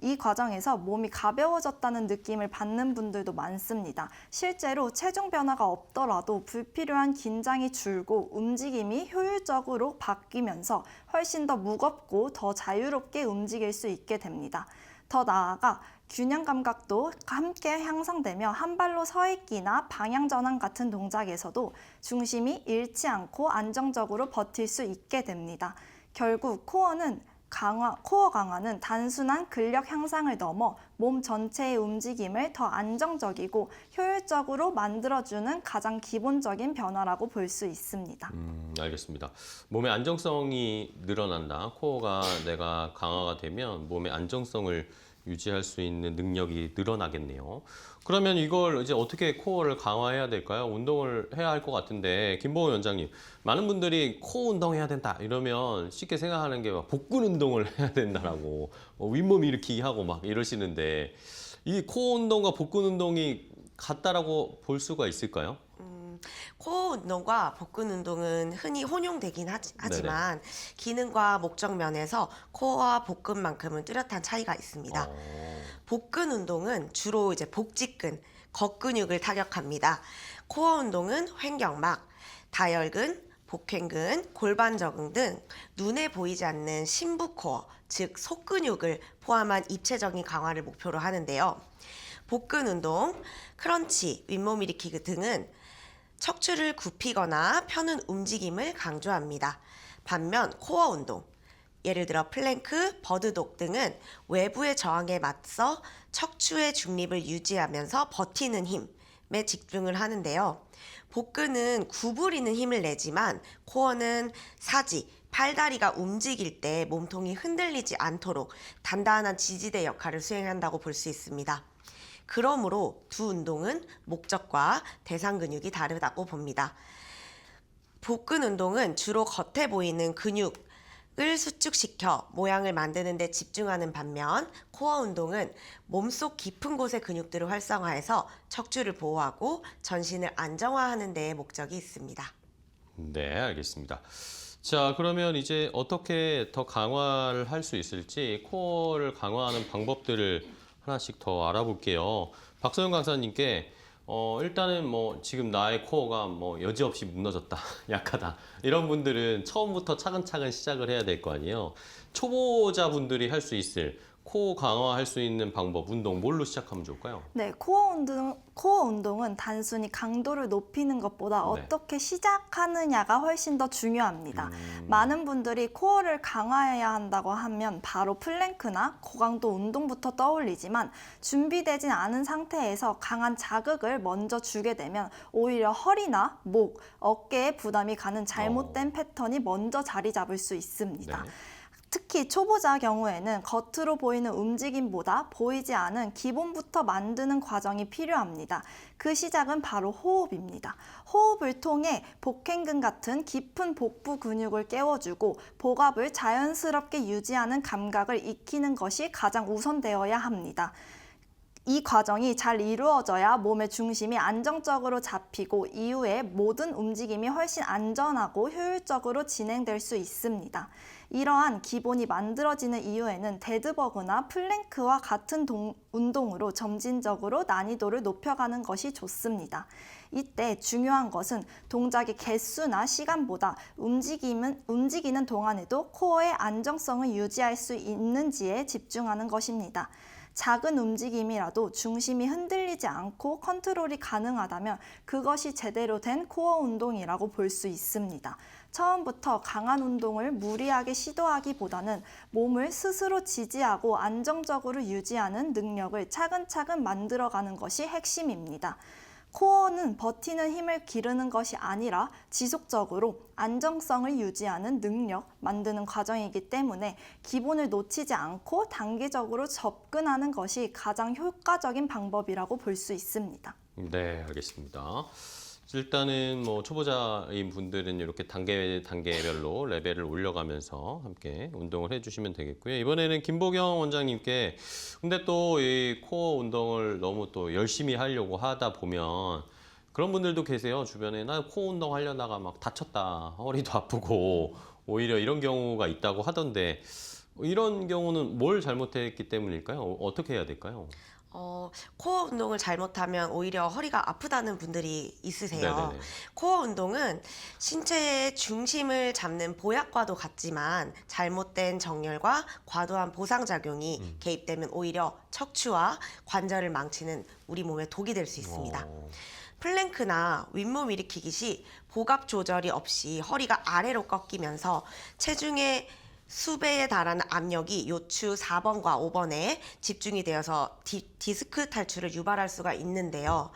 이 과정에서 몸이 가벼워졌다는 느낌을 받는 분들도 많습니다. 실제로 체중 변화가 없더라도 불필요한 긴장이 줄고 움직임이 효율적으로 바뀌면서 훨씬 더 무겁고 더 자유롭게 움직일 수 있게 됩니다. 더 나아가 균형 감각도 함께 향상되며 한 발로 서 있기나 방향 전환 같은 동작에서도 중심이 잃지 않고 안정적으로 버틸 수 있게 됩니다. 결국 코어 강화는 단순한 근력 향상을 넘어 몸 전체의 움직임을 더 안정적이고 효율적으로 만들어주는 가장 기본적인 변화라고 볼 수 있습니다. 알겠습니다. 몸의 안정성이 늘어난다. 코어가 내가 강화가 되면 몸의 안정성을 유지할 수 있는 능력이 늘어나겠네요. 그러면 이걸 이제 어떻게 코어를 강화해야 될까요? 운동을 해야 할 것 같은데, 김보호 원장님, 많은 분들이 코어 운동해야 된다 이러면 쉽게 생각하는 게 막 복근 운동을 해야 된다라고 윗몸 일으키기 하고 막 이러시는데, 이 코어 운동과 복근 운동이 같다라고 볼 수가 있을까요? 코어 운동과 복근 운동은 흔히 혼용되긴 하지만 기능과 목적 면에서 코어와 복근만큼은 뚜렷한 차이가 있습니다. 복근 운동은 주로 이제 복직근, 겉근육을 타격합니다. 코어 운동은 횡격막, 다혈근, 복횡근, 골반 적응 등 눈에 보이지 않는 심부 코어, 즉 속근육을 포함한 입체적인 강화를 목표로 하는데요. 복근 운동, 크런치, 윗몸 일으키기 등은 척추를 굽히거나 펴는 움직임을 강조합니다. 반면 코어 운동, 예를 들어 플랭크, 버드독 등은 외부의 저항에 맞서 척추의 중립을 유지하면서 버티는 힘에 집중을 하는데요. 복근은 구부리는 힘을 내지만 코어는 사지, 팔다리가 움직일 때 몸통이 흔들리지 않도록 단단한 지지대 역할을 수행한다고 볼 수 있습니다. 그러므로 두 운동은 목적과 대상 근육이 다르다고 봅니다. 복근 운동은 주로 겉에 보이는 근육을 수축시켜 모양을 만드는 데 집중하는 반면 코어 운동은 몸속 깊은 곳의 근육들을 활성화해서 척추를 보호하고 전신을 안정화하는 데에 목적이 있습니다. 네, 알겠습니다. 자, 그러면 이제 어떻게 더 강화를 할 수 있을지 코어를 강화하는 방법들을 하나씩 더 알아볼게요. 박소영 강사님께 일단은 뭐 지금 나의 코어가 뭐 여지없이 무너졌다, 약하다. 이런 분들은 처음부터 차근차근 시작을 해야 될 거 아니에요. 초보자분들이 할 수 있을 코어 강화할 수 있는 방법, 운동 뭘로 시작하면 좋을까요? 네, 코어 운동은 단순히 강도를 높이는 것보다 네. 어떻게 시작하느냐가 훨씬 더 중요합니다. 많은 분들이 코어를 강화해야 한다고 하면 바로 플랭크나 고강도 운동부터 떠올리지만 준비되진 않은 상태에서 강한 자극을 먼저 주게 되면 오히려 허리나 목, 어깨에 부담이 가는 잘못된 패턴이 먼저 자리 잡을 수 있습니다. 네. 특히 초보자 경우에는 겉으로 보이는 움직임보다 보이지 않은 기본부터 만드는 과정이 필요합니다. 그 시작은 바로 호흡입니다. 호흡을 통해 복행근 같은 깊은 복부 근육을 깨워주고 복압을 자연스럽게 유지하는 감각을 익히는 것이 가장 우선되어야 합니다. 이 과정이 잘 이루어져야 몸의 중심이 안정적으로 잡히고 이후에 모든 움직임이 훨씬 안전하고 효율적으로 진행될 수 있습니다. 이러한 기본이 만들어지는 이후에는 데드버그나 플랭크와 같은 운동으로 점진적으로 난이도를 높여가는 것이 좋습니다. 이때 중요한 것은 동작의 개수나 시간보다 움직이는 동안에도 코어의 안정성을 유지할 수 있는지에 집중하는 것입니다. 작은 움직임이라도 중심이 흔들리지 않고 컨트롤이 가능하다면 그것이 제대로 된 코어 운동이라고 볼 수 있습니다. 처음부터 강한 운동을 무리하게 시도하기보다는 몸을 스스로 지지하고 안정적으로 유지하는 능력을 차근차근 만들어가는 것이 핵심입니다. 코어는 버티는 힘을 기르는 것이 아니라 지속적으로 안정성을 유지하는 능력, 만드는 과정이기 때문에 기본을 놓치지 않고 단계적으로 접근하는 것이 가장 효과적인 방법이라고 볼 수 있습니다. 네, 알겠습니다. 일단은 뭐 초보자인 분들은 이렇게 단계별로 레벨을 올려가면서 함께 운동을 해주시면 되겠고요. 이번에는 김보경 원장님께 근데 또 이 코어 운동을 너무 또 열심히 하려고 하다 보면 그런 분들도 계세요. 주변에 나 코어 운동 하려다가 막 다쳤다, 허리도 아프고 오히려 이런 경우가 있다고 하던데 이런 경우는 뭘 잘못했기 때문일까요? 어떻게 해야 될까요? 코어 운동을 잘못하면 오히려 허리가 아프다는 분들이 있으세요. 네네네. 코어 운동은 신체의 중심을 잡는 보약과도 같지만 잘못된 정렬과 과도한 보상작용이 개입되면 오히려 척추와 관절을 망치는 우리 몸에 독이 될 수 있습니다. 플랭크나 윗몸 일으키기 시 복압 조절이 없이 허리가 아래로 꺾이면서 체중의 수배에 달하는 압력이 요추 4번과 5번에 집중이 되어서 디스크 탈출을 유발할 수가 있는데요.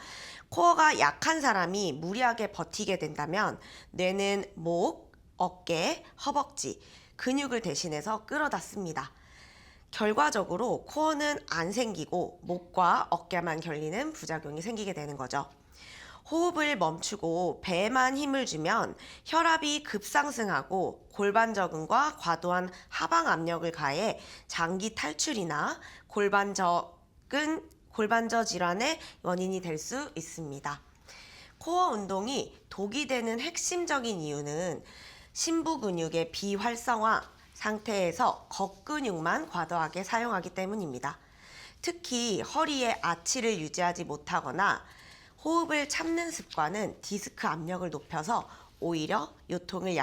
코어가 약한 사람이 무리하게 버티게 된다면 뇌는 목, 어깨, 허벅지, 근육을 대신해서 끌어다 씁니다. 결과적으로 코어는 안 생기고 목과 어깨만 결리는 부작용이 생기게 되는 거죠. 호흡을 멈추고 배에만 힘을 주면 혈압이 급상승하고 골반저근과 과도한 하방 압력을 가해 장기 탈출이나 골반저 질환의 원인이 될 수 있습니다. 코어 운동이 독이 되는 핵심적인 이유는 심부 근육의 비활성화 상태에서 겉근육만 과도하게 사용하기 때문입니다. 특히 허리의 아치를 유지하지 못하거나 호흡을 참는 습관은 디스크 압력을 높여서 오히려 요통을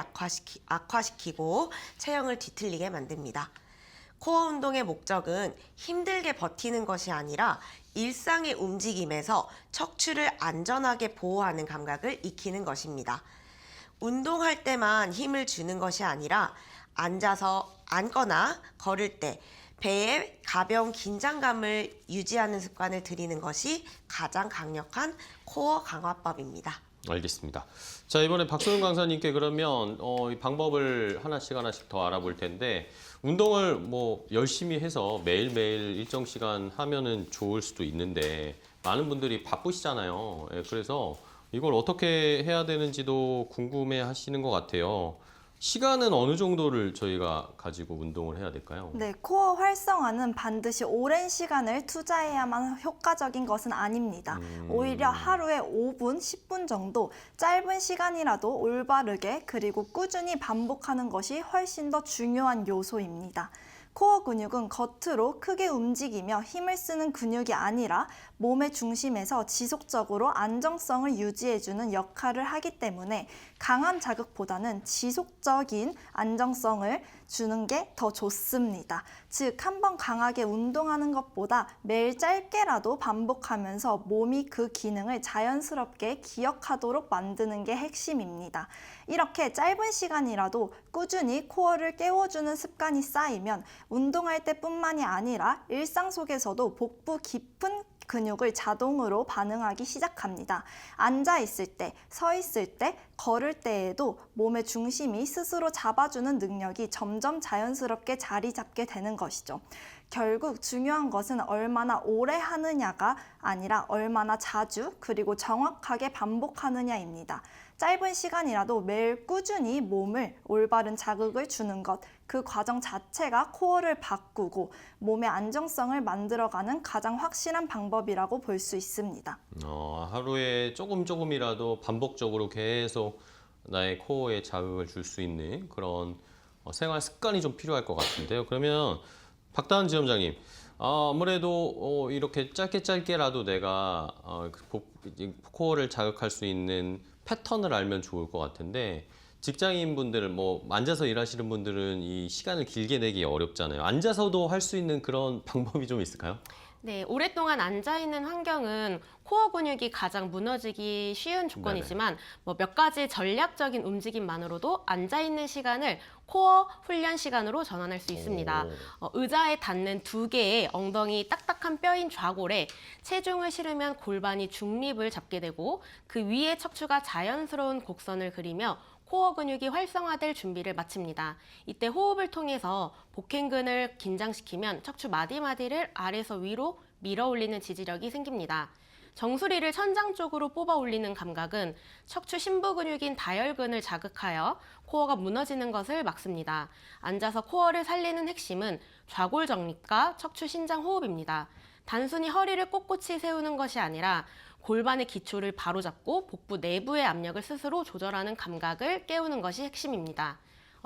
악화시키고 체형을 뒤틀리게 만듭니다. 코어 운동의 목적은 힘들게 버티는 것이 아니라 일상의 움직임에서 척추를 안전하게 보호하는 감각을 익히는 것입니다. 운동할 때만 힘을 주는 것이 아니라 앉거나 걸을 때 배에 가벼운 긴장감을 유지하는 습관을 들이는 것이 가장 강력한 코어 강화법입니다. 알겠습니다. 자, 이번에 박소영 강사님께 그러면 이 방법을 하나씩 더 알아볼 텐데 운동을 뭐 열심히 해서 매일매일 일정 시간 하면은 좋을 수도 있는데 많은 분들이 바쁘시잖아요. 예, 그래서 이걸 어떻게 해야 되는지도 궁금해 하시는 것 같아요. 시간은 어느 정도를 저희가 가지고 운동을 해야 될까요? 네, 코어 활성화는 반드시 오랜 시간을 투자해야만 효과적인 것은 아닙니다. 오히려 하루에 5분, 10분 정도 짧은 시간이라도 올바르게 그리고 꾸준히 반복하는 것이 훨씬 더 중요한 요소입니다. 코어 근육은 겉으로 크게 움직이며 힘을 쓰는 근육이 아니라 몸의 중심에서 지속적으로 안정성을 유지해주는 역할을 하기 때문에 강한 자극보다는 지속적인 안정성을 주는 게 더 좋습니다. 즉, 한번 강하게 운동하는 것보다 매일 짧게라도 반복하면서 몸이 그 기능을 자연스럽게 기억하도록 만드는 게 핵심입니다. 이렇게 짧은 시간이라도 꾸준히 코어를 깨워주는 습관이 쌓이면 운동할 때뿐만이 아니라 일상 속에서도 복부 깊은 근육을 자동으로 반응하기 시작합니다. 앉아 있을 때, 서 있을 때, 걸을 때에도 몸의 중심이 스스로 잡아주는 능력이 점점 자연스럽게 자리 잡게 되는 것이죠. 결국 중요한 것은 얼마나 오래 하느냐가 아니라 얼마나 자주 그리고 정확하게 반복하느냐입니다. 짧은 시간이라도 매일 꾸준히 몸을 올바른 자극을 주는 것, 그 과정 자체가 코어를 바꾸고 몸의 안정성을 만들어가는 가장 확실한 방법이라고 볼 수 있습니다. 하루에 조금이라도 반복적으로 계속 나의 코어에 자극을 줄 수 있는 그런 생활 습관이 좀 필요할 것 같은데요. 그러면 박다은 지점장님, 아무래도 이렇게 짧게라도 내가 코어를 자극할 수 있는 패턴을 알면 좋을 것 같은데, 직장인분들, 뭐 앉아서 일하시는 분들은 이 시간을 길게 내기 어렵잖아요. 앉아서도 할 수 있는 그런 방법이 좀 있을까요? 네, 오랫동안 앉아있는 환경은 코어 근육이 가장 무너지기 쉬운 조건이지만 뭐 몇 가지 전략적인 움직임만으로도 앉아있는 시간을 코어 훈련 시간으로 전환할 수 있습니다. 의자에 닿는 두 개의 엉덩이 딱딱한 뼈인 좌골에 체중을 실으면 골반이 중립을 잡게 되고 그 위에 척추가 자연스러운 곡선을 그리며 코어 근육이 활성화될 준비를 마칩니다. 이때 호흡을 통해서 복행근을 긴장시키면 척추 마디마디를 아래에서 위로 밀어 올리는 지지력이 생깁니다. 정수리를 천장 쪽으로 뽑아 올리는 감각은 척추 심부 근육인 다혈근을 자극하여 코어가 무너지는 것을 막습니다. 앉아서 코어를 살리는 핵심은 좌골 정립과 척추 신장 호흡입니다. 단순히 허리를 꼿꼿이 세우는 것이 아니라 골반의 기초를 바로잡고 복부 내부의 압력을 스스로 조절하는 감각을 깨우는 것이 핵심입니다.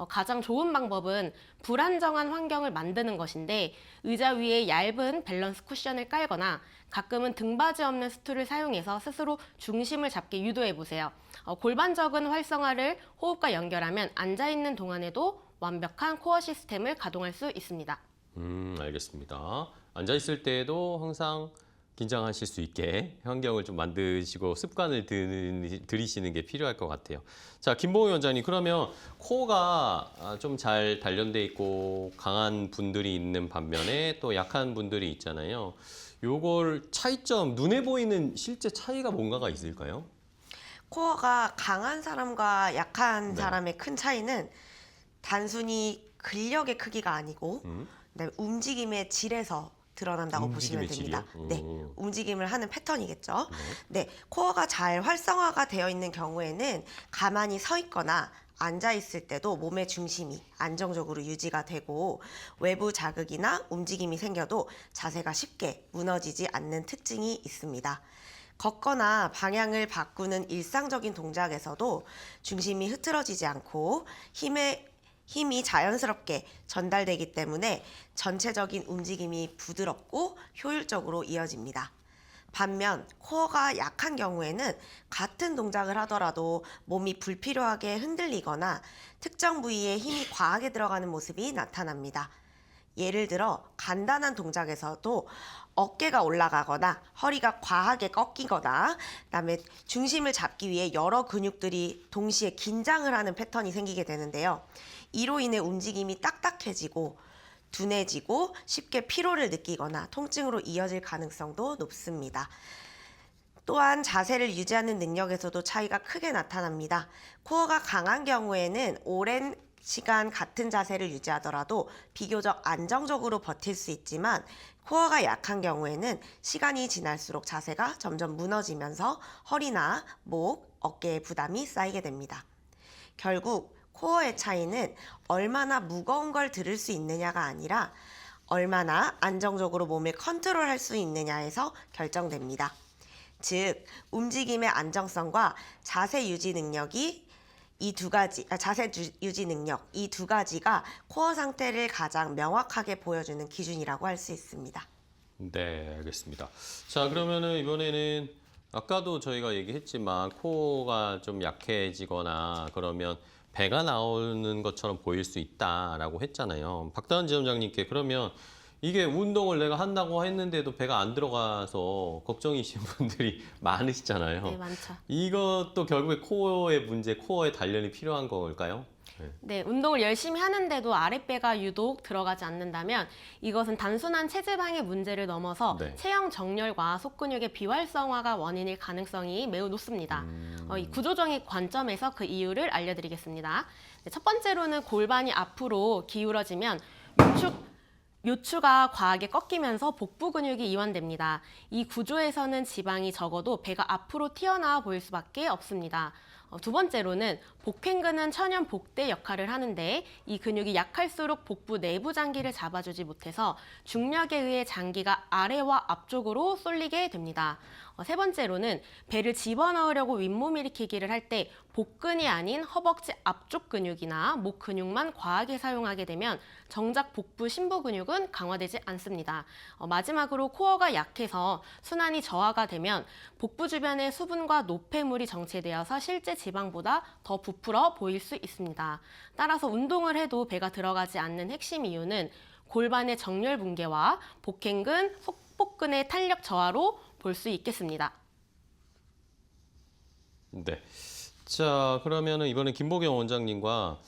가장 좋은 방법은 불안정한 환경을 만드는 것인데 의자 위에 얇은 밸런스 쿠션을 깔거나 가끔은 등받이 없는 스툴을 사용해서 스스로 중심을 잡게 유도해 보세요. 골반적인 활성화를 호흡과 연결하면 앉아있는 동안에도 완벽한 코어 시스템을 가동할 수 있습니다. 알겠습니다. 앉아있을 때에도 항상 긴장하실 수 있게 환경을 좀 만드시고 습관을 들이시는 게 필요할 것 같아요. 자, 김봉우 위원장님, 그러면 코어가 좀 잘 단련돼 있고 강한 분들이 있는 반면에 또 약한 분들이 있잖아요. 요걸 차이점, 눈에 보이는 실제 차이가 뭔가가 있을까요? 코어가 강한 사람과 약한 사람의 큰 차이는 단순히 근력의 크기가 아니고 움직임의 질에서 드러난다고 보시면 됩니다. 네, 움직임을 하는 패턴이겠죠. 네, 코어가 잘 활성화가 되어 있는 경우에는 가만히 서 있거나 앉아 있을 때도 몸의 중심이 안정적으로 유지가 되고 외부 자극이나 움직임이 생겨도 자세가 쉽게 무너지지 않는 특징이 있습니다. 걷거나 방향을 바꾸는 일상적인 동작에서도 중심이 흐트러지지 않고 힘이 자연스럽게 전달되기 때문에 전체적인 움직임이 부드럽고 효율적으로 이어집니다. 반면 코어가 약한 경우에는 같은 동작을 하더라도 몸이 불필요하게 흔들리거나 특정 부위에 힘이 과하게 들어가는 모습이 나타납니다. 예를 들어 간단한 동작에서도 어깨가 올라가거나 허리가 과하게 꺾이거나 그다음에 중심을 잡기 위해 여러 근육들이 동시에 긴장을 하는 패턴이 생기게 되는데요. 이로 인해 움직임이 딱딱해지고 둔해지고 쉽게 피로를 느끼거나 통증으로 이어질 가능성도 높습니다. 또한 자세를 유지하는 능력에서도 차이가 크게 나타납니다. 코어가 강한 경우에는 오랜 시간 같은 자세를 유지하더라도 비교적 안정적으로 버틸 수 있지만 코어가 약한 경우에는 시간이 지날수록 자세가 점점 무너지면서 허리나 목, 어깨에 부담이 쌓이게 됩니다. 결국 코어의 차이는 얼마나 무거운 걸 들을 수 있느냐가 아니라 얼마나 안정적으로 몸을 컨트롤할 수 있느냐에서 결정됩니다. 즉, 움직임의 안정성과 자세 유지 능력이 자세 유지 능력 이 두 가지가 코어 상태를 가장 명확하게 보여주는 기준이라고 할 수 있습니다. 네, 알겠습니다. 자, 그러면은 이번에는 아까도 저희가 얘기했지만 코어가 좀 약해지거나 그러면 배가 나오는 것처럼 보일 수 있다라고 했잖아요. 박다은 지점장님께 그러면 이게 운동을 내가 한다고 했는데도 배가 안 들어가서 걱정이신 분들이 많으시잖아요. 네, 많죠. 이것도 결국에 코어의 문제, 코어의 단련이 필요한 걸까요? 네, 운동을 열심히 하는데도 아랫배가 유독 들어가지 않는다면 이것은 단순한 체지방의 문제를 넘어서 네. 체형 정렬과 속근육의 비활성화가 원인일 가능성이 매우 높습니다. 이 구조적인 관점에서 그 이유를 알려드리겠습니다. 네, 첫 번째로는 골반이 앞으로 기울어지면 요추가 과하게 꺾이면서 복부 근육이 이완됩니다. 이 구조에서는 지방이 적어도 배가 앞으로 튀어나와 보일 수밖에 없습니다. 두 번째로는 복횡근은 천연 복대 역할을 하는데 이 근육이 약할수록 복부 내부 장기를 잡아주지 못해서 중력에 의해 장기가 아래와 앞쪽으로 쏠리게 됩니다. 세 번째로는 배를 집어넣으려고 윗몸 일으키기를 할 때 복근이 아닌 허벅지 앞쪽 근육이나 목 근육만 과하게 사용하게 되면 정작 복부 심부 근육은 강화되지 않습니다. 마지막으로 코어가 약해서 순환이 저하가 되면 복부 주변에 수분과 노폐물이 정체되어서 실제 지방보다 더 부풀어 보일 수 있습니다. 따라서 운동을 해도 배가 들어가지 않는 핵심 이유는 골반의 정렬 붕괴와 복횡근, 속복근의 탄력 저하로 볼 수 있겠습니다. 네. 자, 그러면은 이번에 김보경 원장님과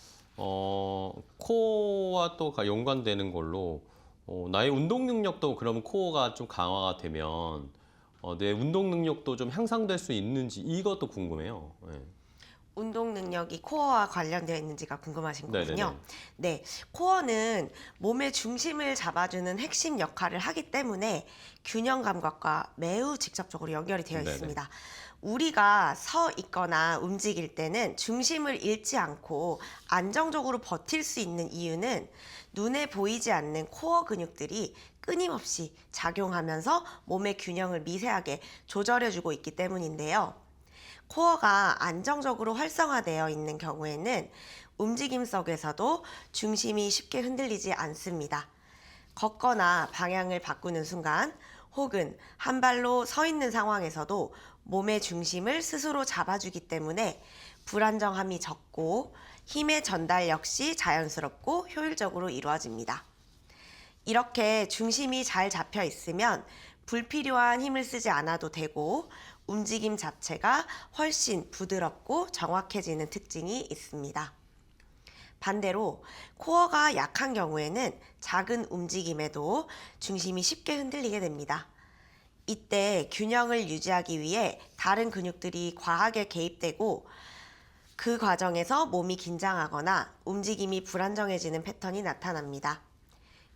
코어와 또 연관되는 걸로 나의 운동 능력도 그러면 코어가 좀 강화가 되면 내 운동 능력도 좀 향상될 수 있는지 이것도 궁금해요. 네. 운동 능력이 코어와 관련되어 있는지가 궁금하신 거군요. 네네네. 네, 코어는 몸의 중심을 잡아주는 핵심 역할을 하기 때문에 균형 감각과 매우 직접적으로 연결이 되어 네네. 있습니다. 우리가 서 있거나 움직일 때는 중심을 잃지 않고 안정적으로 버틸 수 있는 이유는 눈에 보이지 않는 코어 근육들이 끊임없이 작용하면서 몸의 균형을 미세하게 조절해주고 있기 때문인데요. 코어가 안정적으로 활성화되어 있는 경우에는 움직임 속에서도 중심이 쉽게 흔들리지 않습니다. 걷거나 방향을 바꾸는 순간 혹은 한 발로 서 있는 상황에서도 몸의 중심을 스스로 잡아주기 때문에 불안정함이 적고 힘의 전달 역시 자연스럽고 효율적으로 이루어집니다. 이렇게 중심이 잘 잡혀 있으면 불필요한 힘을 쓰지 않아도 되고 움직임 자체가 훨씬 부드럽고 정확해지는 특징이 있습니다. 반대로 코어가 약한 경우에는 작은 움직임에도 중심이 쉽게 흔들리게 됩니다. 이때 균형을 유지하기 위해 다른 근육들이 과하게 개입되고 그 과정에서 몸이 긴장하거나 움직임이 불안정해지는 패턴이 나타납니다.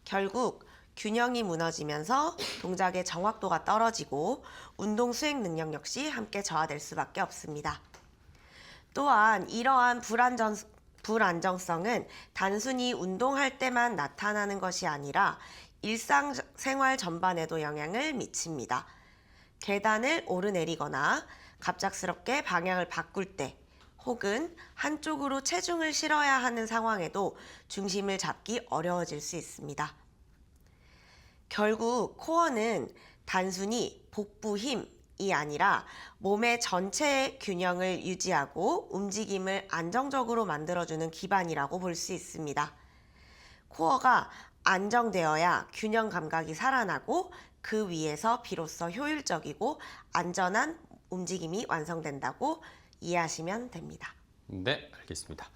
결국 균형이 무너지면서 동작의 정확도가 떨어지고 운동 수행 능력 역시 함께 저하될 수밖에 없습니다. 또한 이러한 불안정성은 단순히 운동할 때만 나타나는 것이 아니라 일상생활 전반에도 영향을 미칩니다. 계단을 오르내리거나 갑작스럽게 방향을 바꿀 때 혹은 한쪽으로 체중을 실어야 하는 상황에도 중심을 잡기 어려워질 수 있습니다. 결국 코어는 단순히 복부 힘이 아니라 몸의 전체 균형을 유지하고 움직임을 안정적으로 만들어주는 기반이라고 볼 수 있습니다. 코어가 안정되어야 균형 감각이 살아나고 그 위에서 비로소 효율적이고 안전한 움직임이 완성된다고 이해하시면 됩니다. 네, 알겠습니다.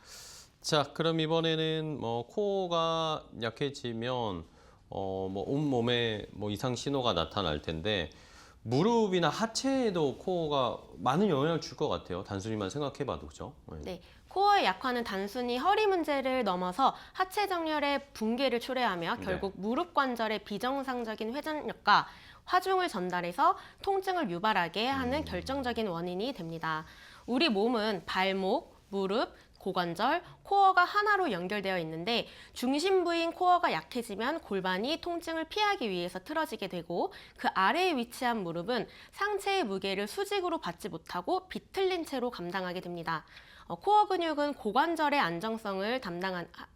자, 그럼 이번에는 코어가 약해지면 온몸에 이상 신호가 나타날 텐데 무릎이나 하체에도 코어가 많은 영향을 줄 것 같아요. 단순히만 생각해봐도 그죠? 네, 코어의 약화는 단순히 허리 문제를 넘어서 하체 정렬의 붕괴를 초래하며 결국 무릎 관절의 비정상적인 회전력과 화중을 전달해서 통증을 유발하게 하는 결정적인 원인이 됩니다. 우리 몸은 발목, 무릎, 고관절, 코어가 하나로 연결되어 있는데 중심부인 코어가 약해지면 골반이 통증을 피하기 위해서 틀어지게 되고 그 아래에 위치한 무릎은 상체의 무게를 수직으로 받지 못하고 비틀린 채로 감당하게 됩니다. 코어 근육은 고관절의 안정성을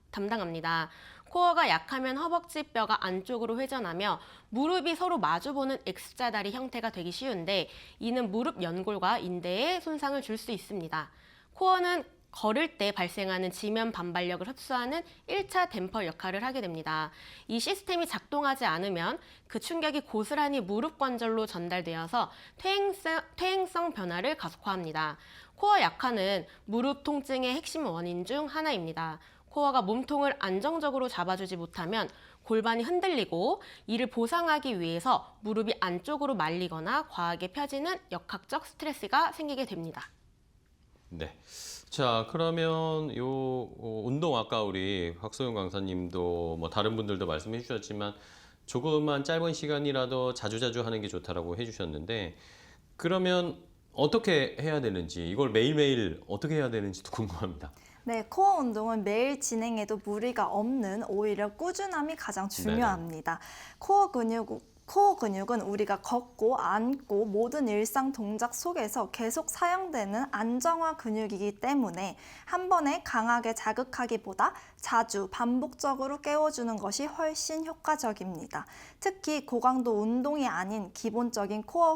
담당합니다. 코어가 약하면 허벅지 뼈가 안쪽으로 회전하며 무릎이 서로 마주보는 X자 다리 형태가 되기 쉬운데 이는 무릎 연골과 인대에 손상을 줄 수 있습니다. 코어는 걸을 때 발생하는 지면 반발력을 흡수하는 1차 댐퍼 역할을 하게 됩니다. 이 시스템이 작동하지 않으면 그 충격이 고스란히 무릎 관절로 전달되어서 퇴행성 변화를 가속화합니다. 코어 약화는 무릎 통증의 핵심 원인 중 하나입니다. 코어가 몸통을 안정적으로 잡아주지 못하면 골반이 흔들리고 이를 보상하기 위해서 무릎이 안쪽으로 말리거나 과하게 펴지는 역학적 스트레스가 생기게 됩니다. 네. 자, 그러면 운동 아까 우리 박소영 강사님도 뭐 다른 분들도 말씀해 주셨지만 조금만 짧은 시간이라도 자주자주 하는 게 좋다라고 해 주셨는데 그러면 어떻게 해야 되는지 이걸 매일매일 어떻게 해야 되는지도 궁금합니다. 네, 코어 운동은 매일 진행해도 무리가 없는 오히려 꾸준함이 가장 중요합니다. 코어 근육은 우리가 걷고 앉고 모든 일상 동작 속에서 계속 사용되는 안정화 근육이기 때문에 한 번에 강하게 자극하기보다 자주 반복적으로 깨워주는 것이 훨씬 효과적입니다. 특히 고강도 운동이 아닌 기본적인 코어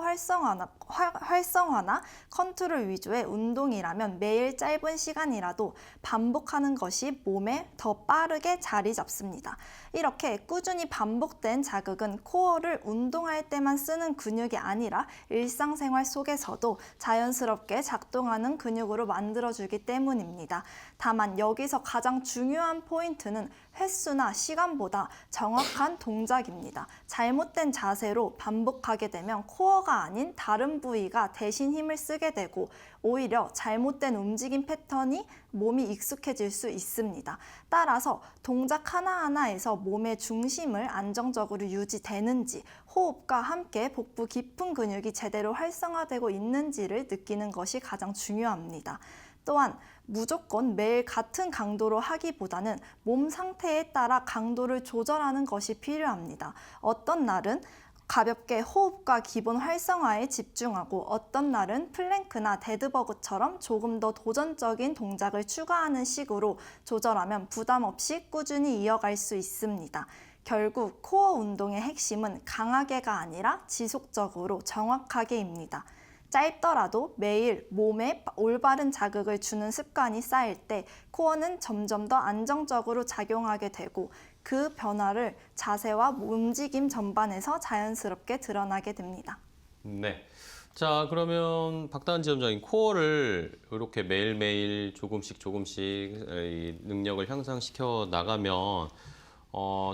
활성화나 컨트롤 위주의 운동이라면 매일 짧은 시간이라도 반복하는 것이 몸에 더 빠르게 자리 잡습니다. 이렇게 꾸준히 반복된 자극은 코어를 운동할 때만 쓰는 근육이 아니라 일상생활 속에서도 자연스럽게 작동하는 근육으로 만들어주기 때문입니다. 다만 여기서 가장 중요한 포인트는 횟수나 시간보다 정확한 동작입니다. 잘못된 자세로 반복하게 되면 코어가 아닌 다른 부위가 대신 힘을 쓰게 되고 오히려 잘못된 움직임 패턴이 몸이 익숙해질 수 있습니다. 따라서 동작 하나하나에서 몸의 중심을 안정적으로 유지되는지 호흡과 함께 복부 깊은 근육이 제대로 활성화되고 있는지를 느끼는 것이 가장 중요합니다. 또한 무조건 매일 같은 강도로 하기보다는 몸 상태에 따라 강도를 조절하는 것이 필요합니다. 어떤 날은 가볍게 호흡과 기본 활성화에 집중하고 어떤 날은 플랭크나 데드버그처럼 조금 더 도전적인 동작을 추가하는 식으로 조절하면 부담 없이 꾸준히 이어갈 수 있습니다. 결국 코어 운동의 핵심은 강하게가 아니라 지속적으로 정확하게입니다. 짧더라도 매일 몸에 올바른 자극을 주는 습관이 쌓일 때 코어는 점점 더 안정적으로 작용하게 되고 그 변화를 자세와 움직임 전반에서 자연스럽게 드러나게 됩니다. 네. 자, 그러면 박다은 지점장님 코어를 이렇게 매일매일 조금씩 이 능력을 향상시켜 나가면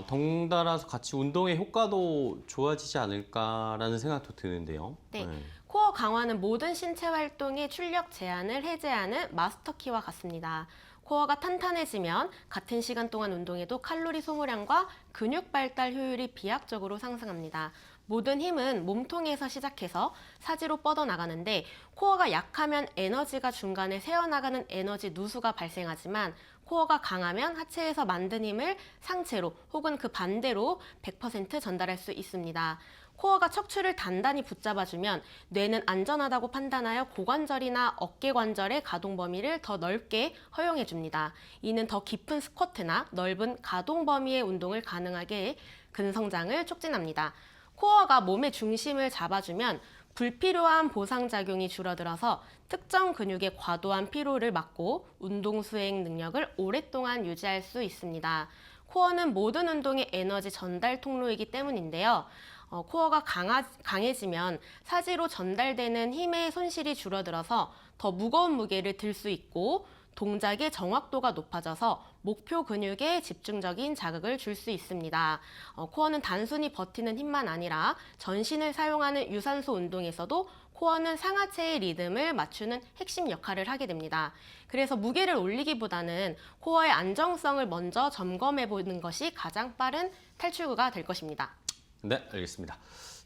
덩달아서 같이 운동의 효과도 좋아지지 않을까라는 생각도 드는데요. 네. 코어 강화는 모든 신체 활동의 출력 제한을 해제하는 마스터키와 같습니다. 코어가 탄탄해지면 같은 시간 동안 운동해도 칼로리 소모량과 근육 발달 효율이 비약적으로 상승합니다. 모든 힘은 몸통에서 시작해서 사지로 뻗어나가는데 코어가 약하면 에너지가 중간에 새어나가는 에너지 누수가 발생하지만 코어가 강하면 하체에서 만든 힘을 상체로 혹은 그 반대로 100% 전달할 수 있습니다. 코어가 척추를 단단히 붙잡아주면 뇌는 안전하다고 판단하여 고관절이나 어깨관절의 가동 범위를 더 넓게 허용해줍니다. 이는 더 깊은 스쿼트나 넓은 가동 범위의 운동을 가능하게 해 근성장을 촉진합니다. 코어가 몸의 중심을 잡아주면 불필요한 보상작용이 줄어들어서 특정 근육의 과도한 피로를 막고 운동 수행 능력을 오랫동안 유지할 수 있습니다. 코어는 모든 운동의 에너지 전달 통로이기 때문인데요. 코어가 강해지면 사지로 전달되는 힘의 손실이 줄어들어서 더 무거운 무게를 들 수 있고 동작의 정확도가 높아져서 목표 근육에 집중적인 자극을 줄 수 있습니다. 코어는 단순히 버티는 힘만 아니라 전신을 사용하는 유산소 운동에서도 코어는 상하체의 리듬을 맞추는 핵심 역할을 하게 됩니다. 그래서 무게를 올리기보다는 코어의 안정성을 먼저 점검해 보는 것이 가장 빠른 탈출구가 될 것입니다. 네, 알겠습니다.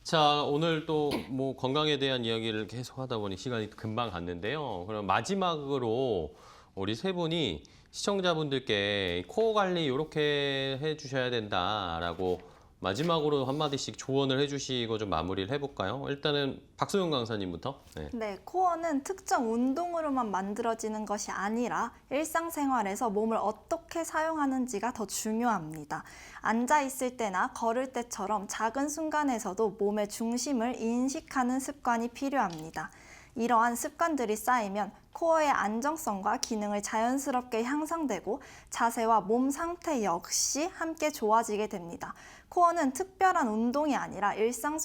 자, 오늘 또 뭐 건강에 대한 이야기를 계속 하다 보니 시간이 금방 갔는데요. 그럼 마지막으로 우리 세 분이 시청자분들께 코어 관리 이렇게 해주셔야 된다라고 마지막으로 한마디씩 조언을 해주시고 좀 마무리를 해볼까요? 일단은 박소영 강사님부터. 네. 네, 코어는 특정 운동으로만 만들어지는 것이 아니라 일상생활에서 몸을 어떻게 사용하는지가 더 중요합니다. 앉아 있을 때나 걸을 때처럼 작은 순간에서도 몸의 중심을 인식하는 습관이 필요합니다. 이러한 습관들이 쌓이면 코어의 안정성과 기능을 자연스럽게 향상되고 자세와 몸 상태 역시 함께 좋아지게 됩니다. 코어는 특별한 운동이 아니라 일상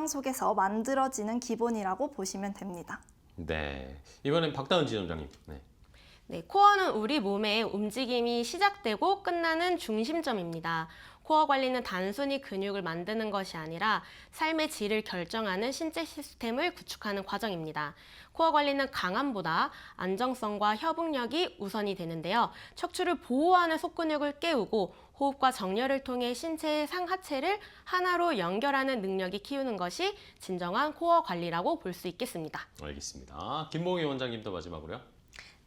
속에서 만들어지는 기본이라고 보시면 됩니다. 네. 이번엔 박다은 지점장님. 네. 네, 코어는 우리 몸의 움직임이 시작되고 끝나는 중심점입니다. 코어 관리는 단순히 근육을 만드는 것이 아니라 삶의 질을 결정하는 신체 시스템을 구축하는 과정입니다. 코어 관리는 강함보다 안정성과 협응력이 우선이 되는데요. 척추를 보호하는 속근육을 깨우고 호흡과 정렬을 통해 신체의 상하체를 하나로 연결하는 능력이 키우는 것이 진정한 코어 관리라고 볼 수 있겠습니다. 알겠습니다. 김봉희 원장님도 마지막으로요.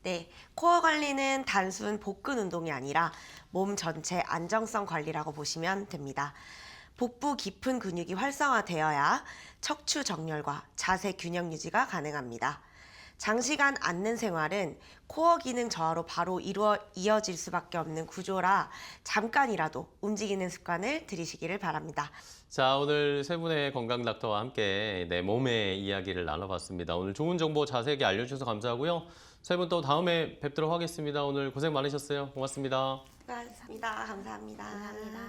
네, 코어 관리는 단순 복근 운동이 아니라 몸 전체 안정성 관리라고 보시면 됩니다. 복부 깊은 근육이 활성화되어야 척추 정렬과 자세 균형 유지가 가능합니다. 장시간 앉는 생활은 코어 기능 저하로 바로 이어질 수밖에 없는 구조라 잠깐이라도 움직이는 습관을 들이시기를 바랍니다. 자, 오늘 세 분의 건강 닥터와 함께 내 몸의 이야기를 나눠봤습니다. 오늘 좋은 정보 자세하게 알려주셔서 감사하고요. 세 분 또 다음에 뵙도록 하겠습니다. 오늘 고생 많으셨어요. 고맙습니다. 수고하셨습니다. 감사합니다. 감사합니다.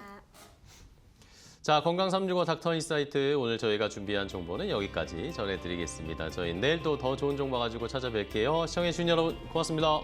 자, 건강 365 닥터 인사이트 오늘 저희가 준비한 정보는 여기까지 전해드리겠습니다. 저희 내일 또 더 좋은 정보 가지고 찾아뵐게요. 시청해주신 여러분 고맙습니다.